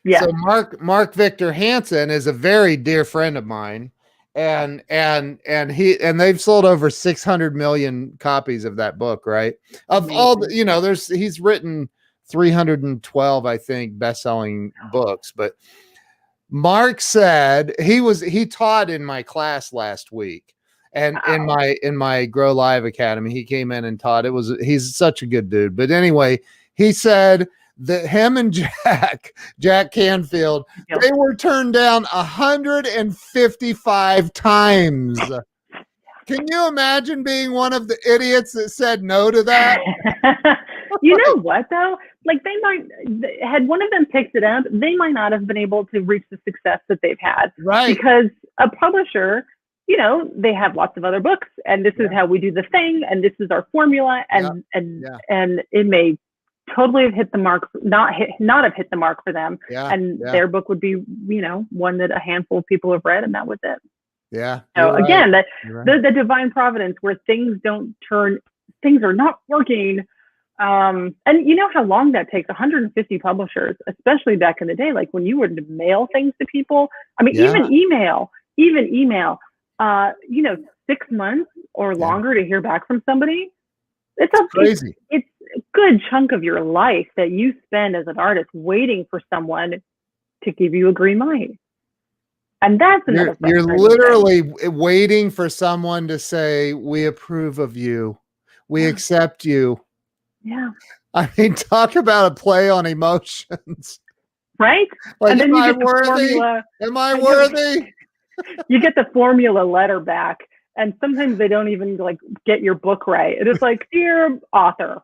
Yeah. So Mark Victor Hansen is a very dear friend of mine. And they've sold over 600 million copies of that book, right? Of amazing. All the, he's written 312, I think, best-selling books. But Mark said he taught in my class last week, and wow. in my Grow Live Academy, he came in and taught. He's such a good dude. But anyway, he said that him and Jack Canfield, yep. They were turned down 155 times. Can you imagine being one of the idiots that said no to that? You know what though? Like had one of them picked it up, they might not have been able to reach the success that they've had. Right. Because a publisher, they have lots of other books, and this is how we do the thing, and this is our formula, and it may totally have hit the mark, not have hit the mark for them. Yeah. And their book would be, one that a handful of people have read, and that was it. Yeah. So again, the divine providence where things don't turn, things are not working. And you know how long that takes, 150 publishers, especially back in the day, like when you were to mail things to people. I mean, even email, 6 months or longer to hear back from somebody. It's crazy. It's a good chunk of your life that you spend as an artist waiting for someone to give you a green light. And that's you're literally waiting for someone to say, we approve of you. We accept you. Yeah. I mean, talk about a play on emotions. Right? Like, and then am I worthy? Am I worthy? You get the formula letter back. And sometimes they don't even like get your book right. It is like, dear author,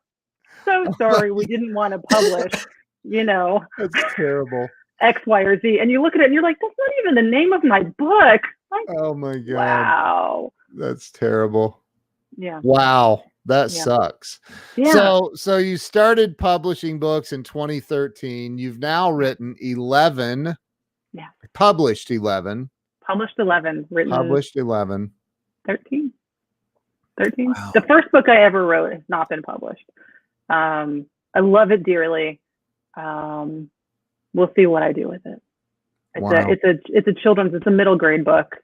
so sorry, we didn't want to publish, That's terrible. X, Y, or Z. And you look at it and you're like, that's not even the name of my book. Like, Oh my God. wow. That's terrible. Yeah. Wow. That sucks. Yeah. So you started publishing books in 2013. You've now written 11. Yeah. Published 11. Published 11. Written Published 11. 13. 13. Wow. The first book I ever wrote has not been published. I love it dearly. We'll see what I do with it. It's a middle grade book,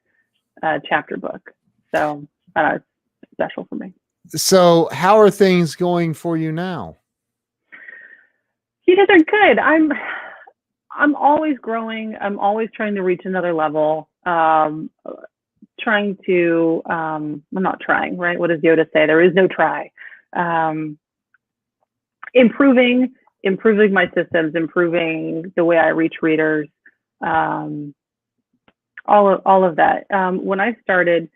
chapter book. So it's special for me. So how are things going for you now? They're good. I'm always growing. I'm always trying to reach another level. I'm not trying, right? What does Yoda say? There is no try. Improving my systems, improving the way I reach readers, all of that. When I started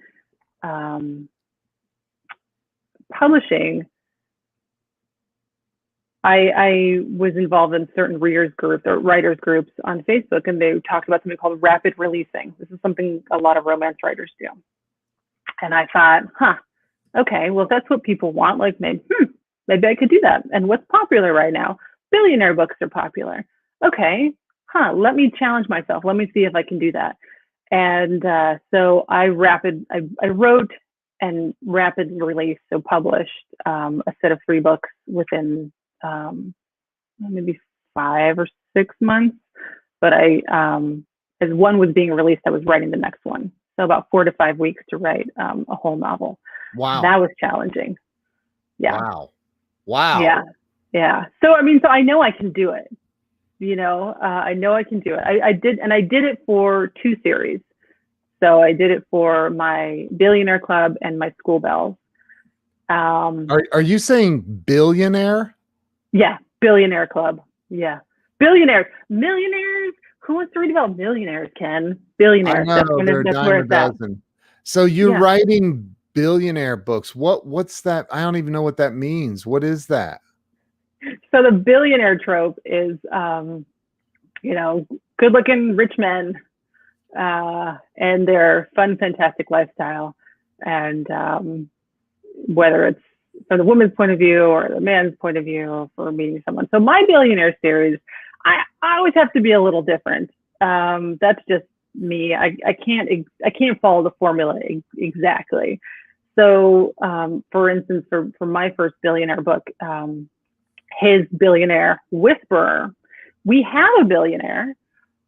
publishing, I was involved in certain readers groups or writers groups on Facebook, and they talked about something called rapid releasing. This is something a lot of romance writers do. And I thought, okay, well, if that's what people want, like maybe I could do that. And what's popular right now? Billionaire books are popular. Okay, let me challenge myself. Let me see if I can do that. And so I wrote and rapid release, so published a set of 3 books within maybe 5 or 6 months. But as one was being released, I was writing the next one. So about 4 to 5 weeks to write a whole novel. Wow. That was challenging. Yeah. Wow. Yeah. So I know I can do it. I know I can do it. I did it for 2 series. So I did it for my Billionaire Club and my School Bells. Are you saying billionaire? Yeah, Billionaire Club. Yeah, billionaires, millionaires. Who wants to read about millionaires, Ken? Billionaires. I know, they're a dime a dozen. So you're writing billionaire books. What's that? I don't even know what that means. What is that? So the billionaire trope is, good-looking rich men and their fun, fantastic lifestyle. And whether it's from the woman's point of view or the man's point of view for meeting someone. So my billionaire series, I always have to be a little different. That's just me. I can't follow the formula exactly. So for instance, for my first billionaire book, his billionaire whisperer, we have a billionaire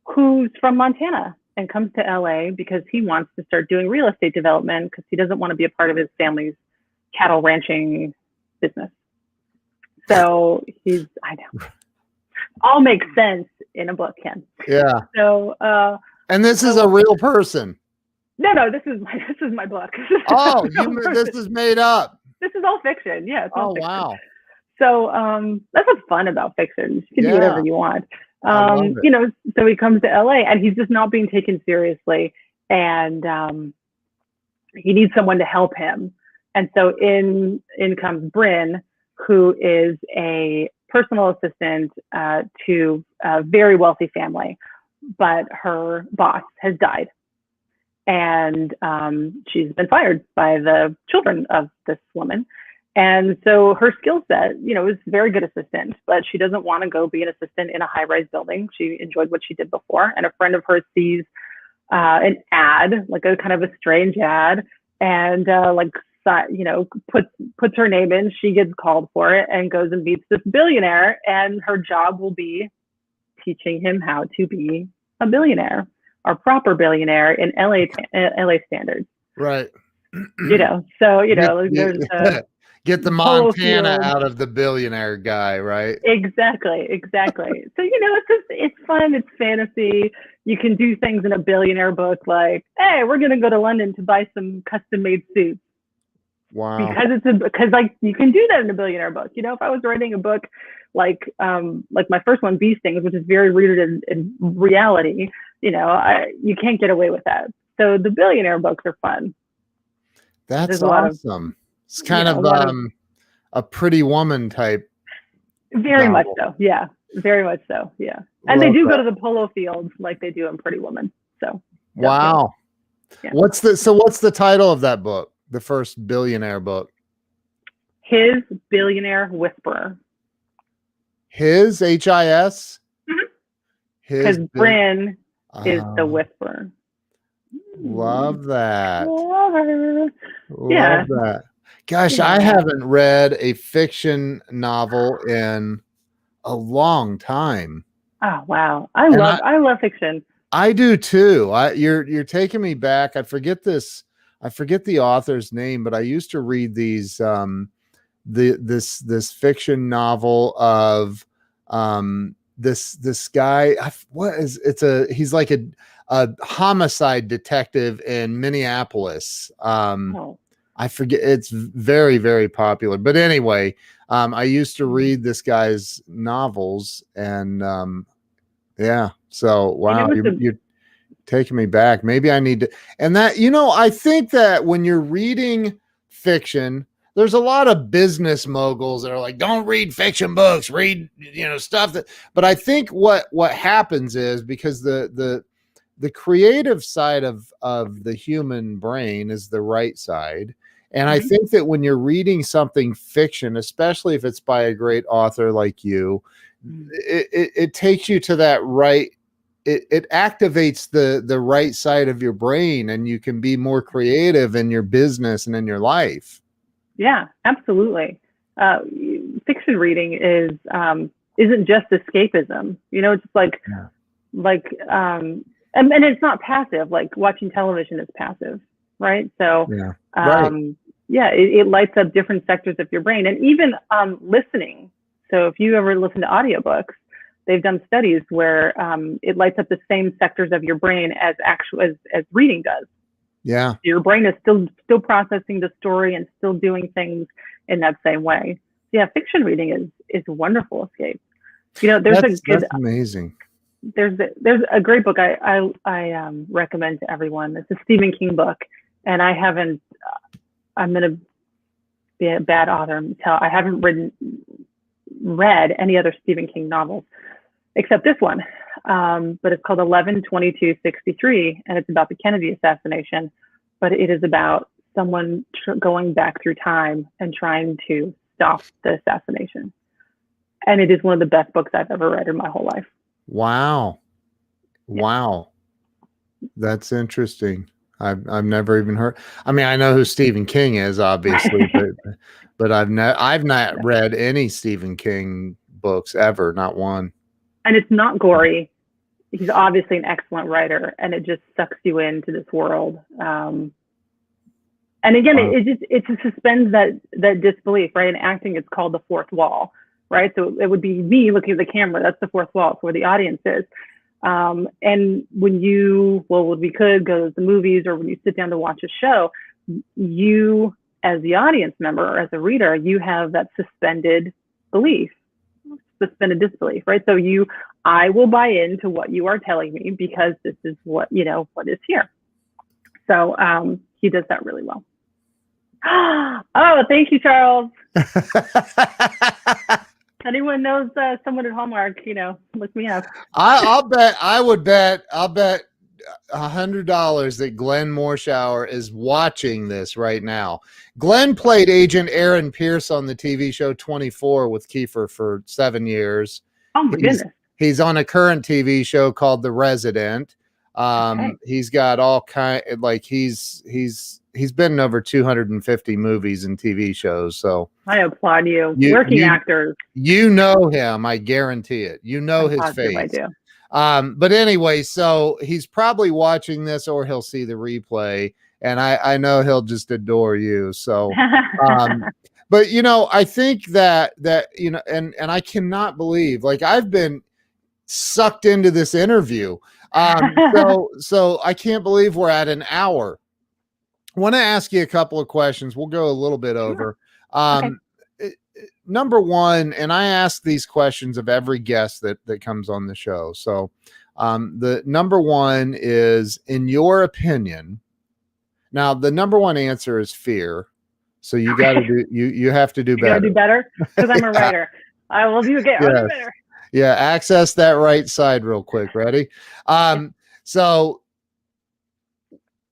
who's from Montana and comes to LA because he wants to start doing real estate development because he doesn't want to be a part of his family's cattle ranching business. So I know, all makes sense in a book, Ken. Yeah. So, and this is a real person. No, this is my book. Oh, this is made up. This is all fiction. Yeah. It's all fiction. Wow. So that's what's fun about fiction. You can do whatever you want. So he comes to LA and he's just not being taken seriously, and he needs someone to help him. And so in comes Bryn, who is a personal assistant to a very wealthy family, but her boss has died. And she's been fired by the children of this woman. And so her skill set, is very good assistant, but she doesn't want to go be an assistant in a high-rise building. She enjoyed what she did before. And a friend of hers sees an ad, like a kind of a strange ad, and puts her name in. She gets called for it and goes and meets this billionaire, and her job will be teaching him how to be a billionaire, or proper billionaire in LA standards. Right. There's get the Montana out of the billionaire guy, right? Exactly. So, it's fun. It's fantasy. You can do things in a billionaire book like, hey, we're going to go to London to buy some custom made suits. Wow. Because you can do that in a billionaire book. If I was writing a book like my first one, Bee Stings, which is very rooted in reality, you can't get away with that. So the billionaire books are fun. That's There's a lot of, awesome. It's kind a of lot of, a Pretty Woman type very much novel. so. Yeah, very much so. Yeah, and they Love do go that. to the polo fields like they do in Pretty Woman. So Wow. Yeah. What's the title of that book? The first billionaire book. His Billionaire Whisperer. His HIS. Because His Bryn is the whisperer. Love that. Yeah. Love that. Gosh, Yeah. I haven't read a fiction novel in a long time. Oh wow. I And love fiction. I do too. You're taking me back. I forget the author's name, but I used to read these this fiction novel of this guy. He's like a homicide detective in Minneapolis. Oh. I forget, it's very, very popular. But anyway, I used to read this guy's novels, and yeah. So wow, you're taking me back. Maybe I need to, and that, I think that when you're reading fiction, there's a lot of business moguls that are like, don't read fiction books, read, stuff that, but I think what happens is because the creative side of the human brain is the right side. And I think that when you're reading something fiction, especially if it's by a great author like you, it takes you to that right. It activates the right side of your brain, and you can be more creative in your business and in your life. Yeah, absolutely. Fiction reading isn't just escapism. It's just like and it's not passive. Like watching television is passive, right? So it lights up different sectors of your brain, and even listening. So if you ever listen to audiobooks, they've done studies where it lights up the same sectors of your brain as reading does. Yeah, your brain is still processing the story and still doing things in that same way. Yeah, fiction reading is a wonderful escape. That's amazing. There's a great book I recommend to everyone. It's a Stephen King book, and I'm gonna be a bad author and tell I haven't read any other Stephen King novels except this one. But it's called 11/22/63, and it's about the Kennedy assassination. But it is about someone going back through time and trying to stop the assassination. And it is one of the best books I've ever read in my whole life. Wow. Wow. That's interesting. I've never even heard. I mean, I know who Stephen King is, obviously, but I've not read any Stephen King books ever, not one. And it's not gory. He's obviously an excellent writer, and it just sucks you into this world. And again, it just suspends that disbelief, right? In acting, it's called the fourth wall, right? So it would be me looking at the camera. That's the fourth wall. It's where the audience is. And when we could go to the movies, or when you sit down to watch a show, you, as the audience member or as a reader, you have that suspended disbelief, right? So I will buy into what you are telling me because this is what is here. So he does that really well. Oh, thank you, Charles. Anyone knows someone at Hallmark, look me up. I'll bet $100 that Glenn Morshower is watching this right now. Glenn played Agent Aaron Pierce on the TV show 24 with Kiefer for 7 years. Oh my goodness. He's on a current TV show called The Resident. He's got all he's been in over 250 movies and TV shows. So I applaud you. Working actors. You know him, I guarantee it. You know his face. I do. But anyway, so he's probably watching this, or he'll see the replay, and I know he'll just adore you. So but I think that and I cannot believe, I've been sucked into this interview. So I can't believe we're at an hour. I want to ask you a couple of questions. We'll go a little bit over. Okay. Number one, and I ask these questions of every guest that comes on the show. So the number one is, in your opinion, Now, the number one answer is fear. So you got to do you have to do You gotta better. do better because I'm a Yeah. writer. I will do again. I'll do Yes. better. Yeah. Access that right side real quick. Ready? So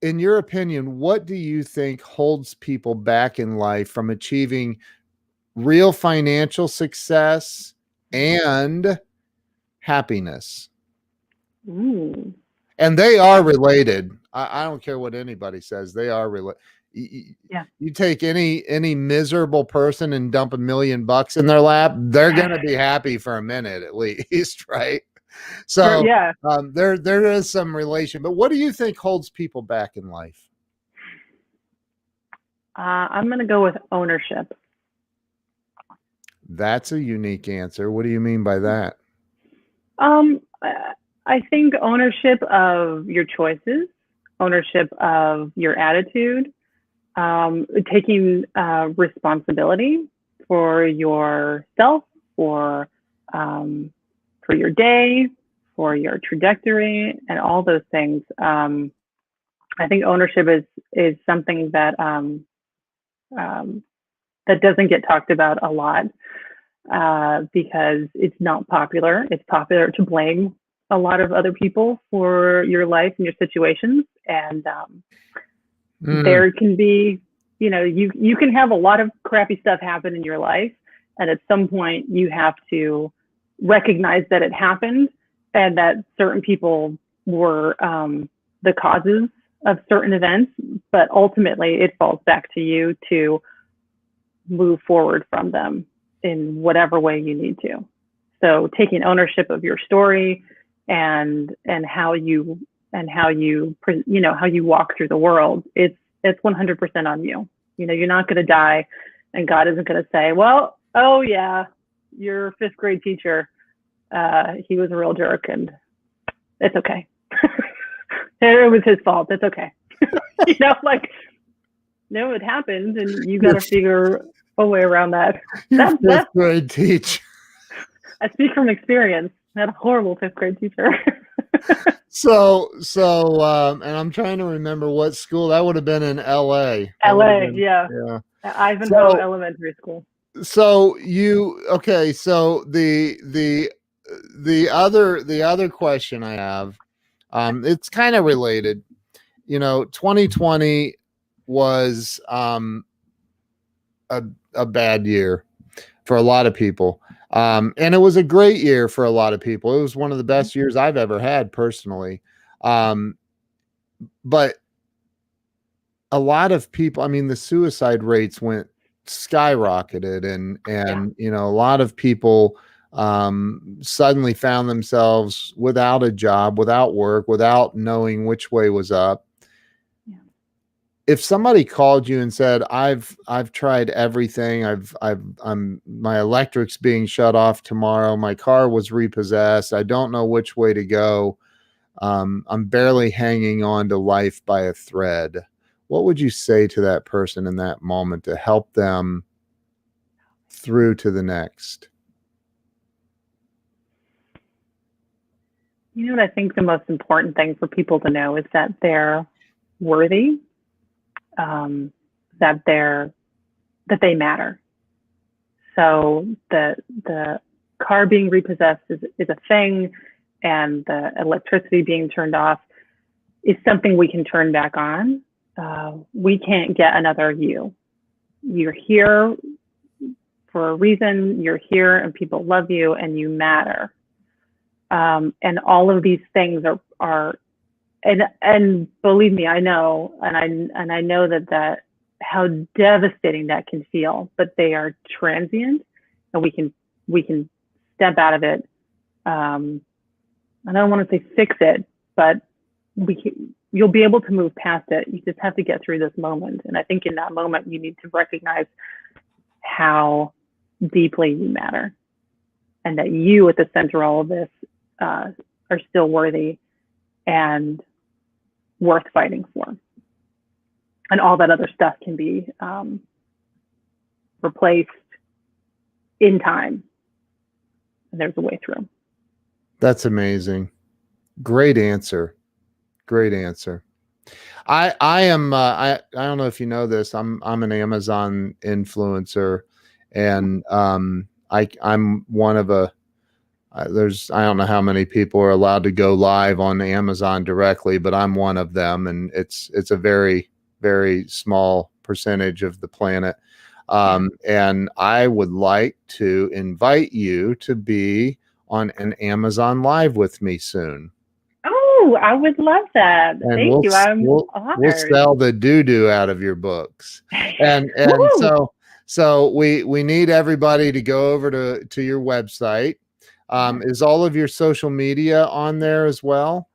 in your opinion, what do you think holds people back in life from achieving real financial success and happiness? Ooh. And they are related. I don't care what anybody says. They are related. Yeah. You take any miserable person and dump $1 million in their lap, they're gonna be happy for a minute at least, right? So Yeah. there is some relation. But what do you think holds people back in life? I'm gonna go with ownership. That's a unique answer. What do you mean by that? I think ownership of your choices, ownership of your attitude, taking responsibility for yourself, for your day, for your trajectory, and all those things. I think ownership is something um, that doesn't get talked about a lot because it's not popular. It's popular to blame a lot of other people for your life and your situations, and there can be, you can have a lot of crappy stuff happen in your life, and at some point you have to recognize that it happened and that certain people were the causes of certain events, but ultimately it falls back to you to move forward from them in whatever way you need to. So taking ownership of your story and how you how you walk through the world, it's 100% on you. You're not going to die, and God isn't going to say, well, oh yeah, your fifth grade teacher, he was a real jerk, and it's okay. It was his fault. It's okay. Like, no, it happened, and you got to figure a way around that. Your fifth grade teacher. I speak from experience. I had a horrible fifth grade teacher. So, and I'm trying to remember what school that would have been in LA. Yeah. Ivanhoe Elementary School. So okay. So the other question I have, it's kind of related. 2020 was a bad year for a lot of people. And it was a great year for a lot of people. It was one of the best years I've ever had personally. But a lot of people, I mean, the suicide rates went skyrocketed and a lot of people suddenly found themselves without a job, without work, without knowing which way was up. If somebody called you and said, I've tried everything, my electric's being shut off tomorrow, my car was repossessed, I don't know which way to go, I'm barely hanging on to life by a thread, what would you say to that person in that moment to help them through to the next? What I think the most important thing for people to know is that they're worthy, that they matter. So the car being repossessed is a thing, and the electricity being turned off is something we can turn back on. We can't get another you. You're here for a reason. You're here, and people love you, and you matter. And all of these things are and believe me, I know, and I know that how devastating that can feel, but they are transient, and we can step out of it. I don't want to say fix it, but you'll be able to move past it. You just have to get through this moment, and I think in that moment you need to recognize how deeply you matter, and that you, at the center of all of this, are still worthy and worth fighting for. And all that other stuff can be replaced in time. And there's a way through. That's amazing. Great answer. Great answer. I am I don't know if you know this. I'm an Amazon influencer, and I'm one of a there's I don't know how many people are allowed to go live on Amazon directly, but I'm one of them, and it's a very small percentage of the planet. And I would like to invite you to be on an Amazon Live with me soon. Oh, I would love that. And Thank you. I'm we'll honored. sell the doo-doo out of your books. And Woo! so we need everybody to go over to your website. Is all of your social media on there as well?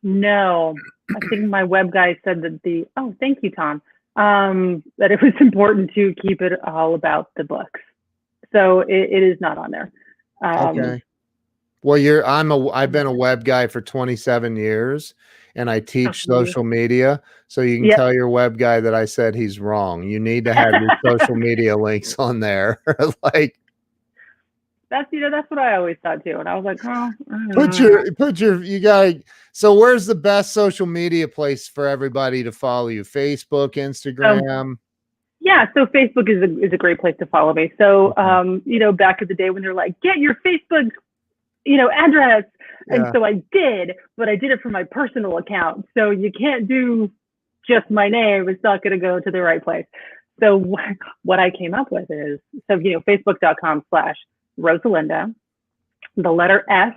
No, I think my web guy said that oh, thank you, Tom. That it was important to keep it all about the books. So it is not on there. Okay. Well, I've been a web guy for 27 years, and I teach social media. So you can tell your web guy that I said he's wrong. You need to have your social media links on there. Like that's what I always thought too. And I was like, oh, you gotta. So where's the best social media place for everybody to follow you? Facebook, Instagram? Yeah, so Facebook is a great place to follow me. So back in the day when they're like, get your Facebook address. Yeah. And so I did, but I did it from my personal account. So you can't do just my name. It's not going to go to the right place. So what I came up with is, facebook.com/RosaLinda, the letter S,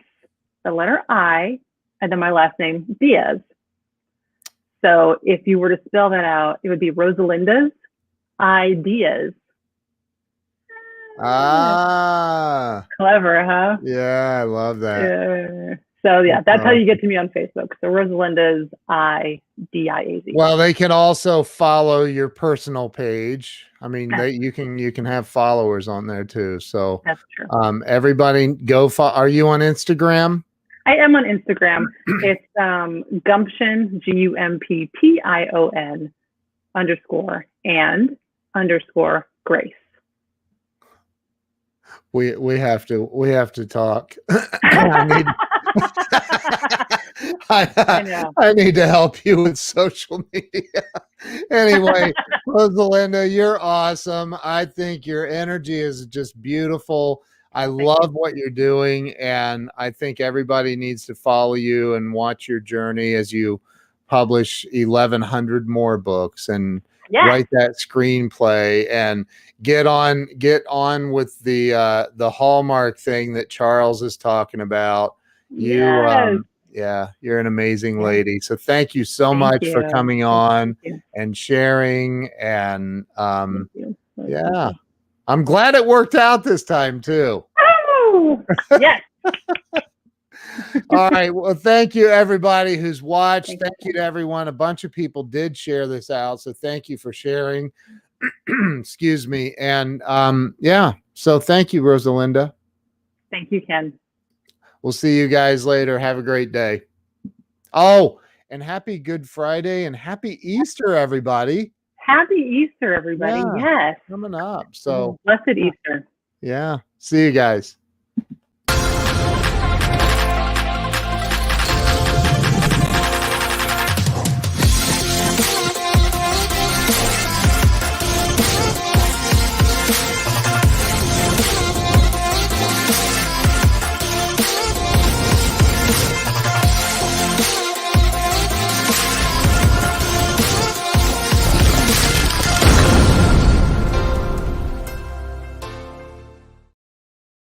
the letter I, and then my last name, Diaz. So if you were to spell that out, it would be RosaLinda's Diaz. Clever, huh? Yeah, I love that. So that's how you get to me on Facebook. So RosaLinda's Diaz. Well, they can also follow your personal page. I mean, you can have followers on there too. So that's true. Everybody go are you on Instagram? I am on Instagram. It's Gumption, GUMPTION _and_Grace. We have to talk. I need to help you with social media. Anyway, RosaLinda, you're awesome. I think your energy is just beautiful. I love what you're doing, and I think everybody needs to follow you and watch your journey as you publish 1,100 more books and write that screenplay and get on with the Hallmark thing that Charles is talking about. You're an amazing lady. So thank you so much for coming on and sharing. And I'm glad it worked out this time too. Oh, yes. All right. Well, thank you everybody who's watched. Thank you to everyone. A bunch of people did share this out. So thank you for sharing. Excuse me. And so thank you, RosaLinda. Thank you, Ken. We'll see you guys later. Have a great day. Oh, and happy Good Friday and happy Easter, everybody. Happy Easter, everybody. Yes. Coming up. So blessed Easter. Yeah. See you guys.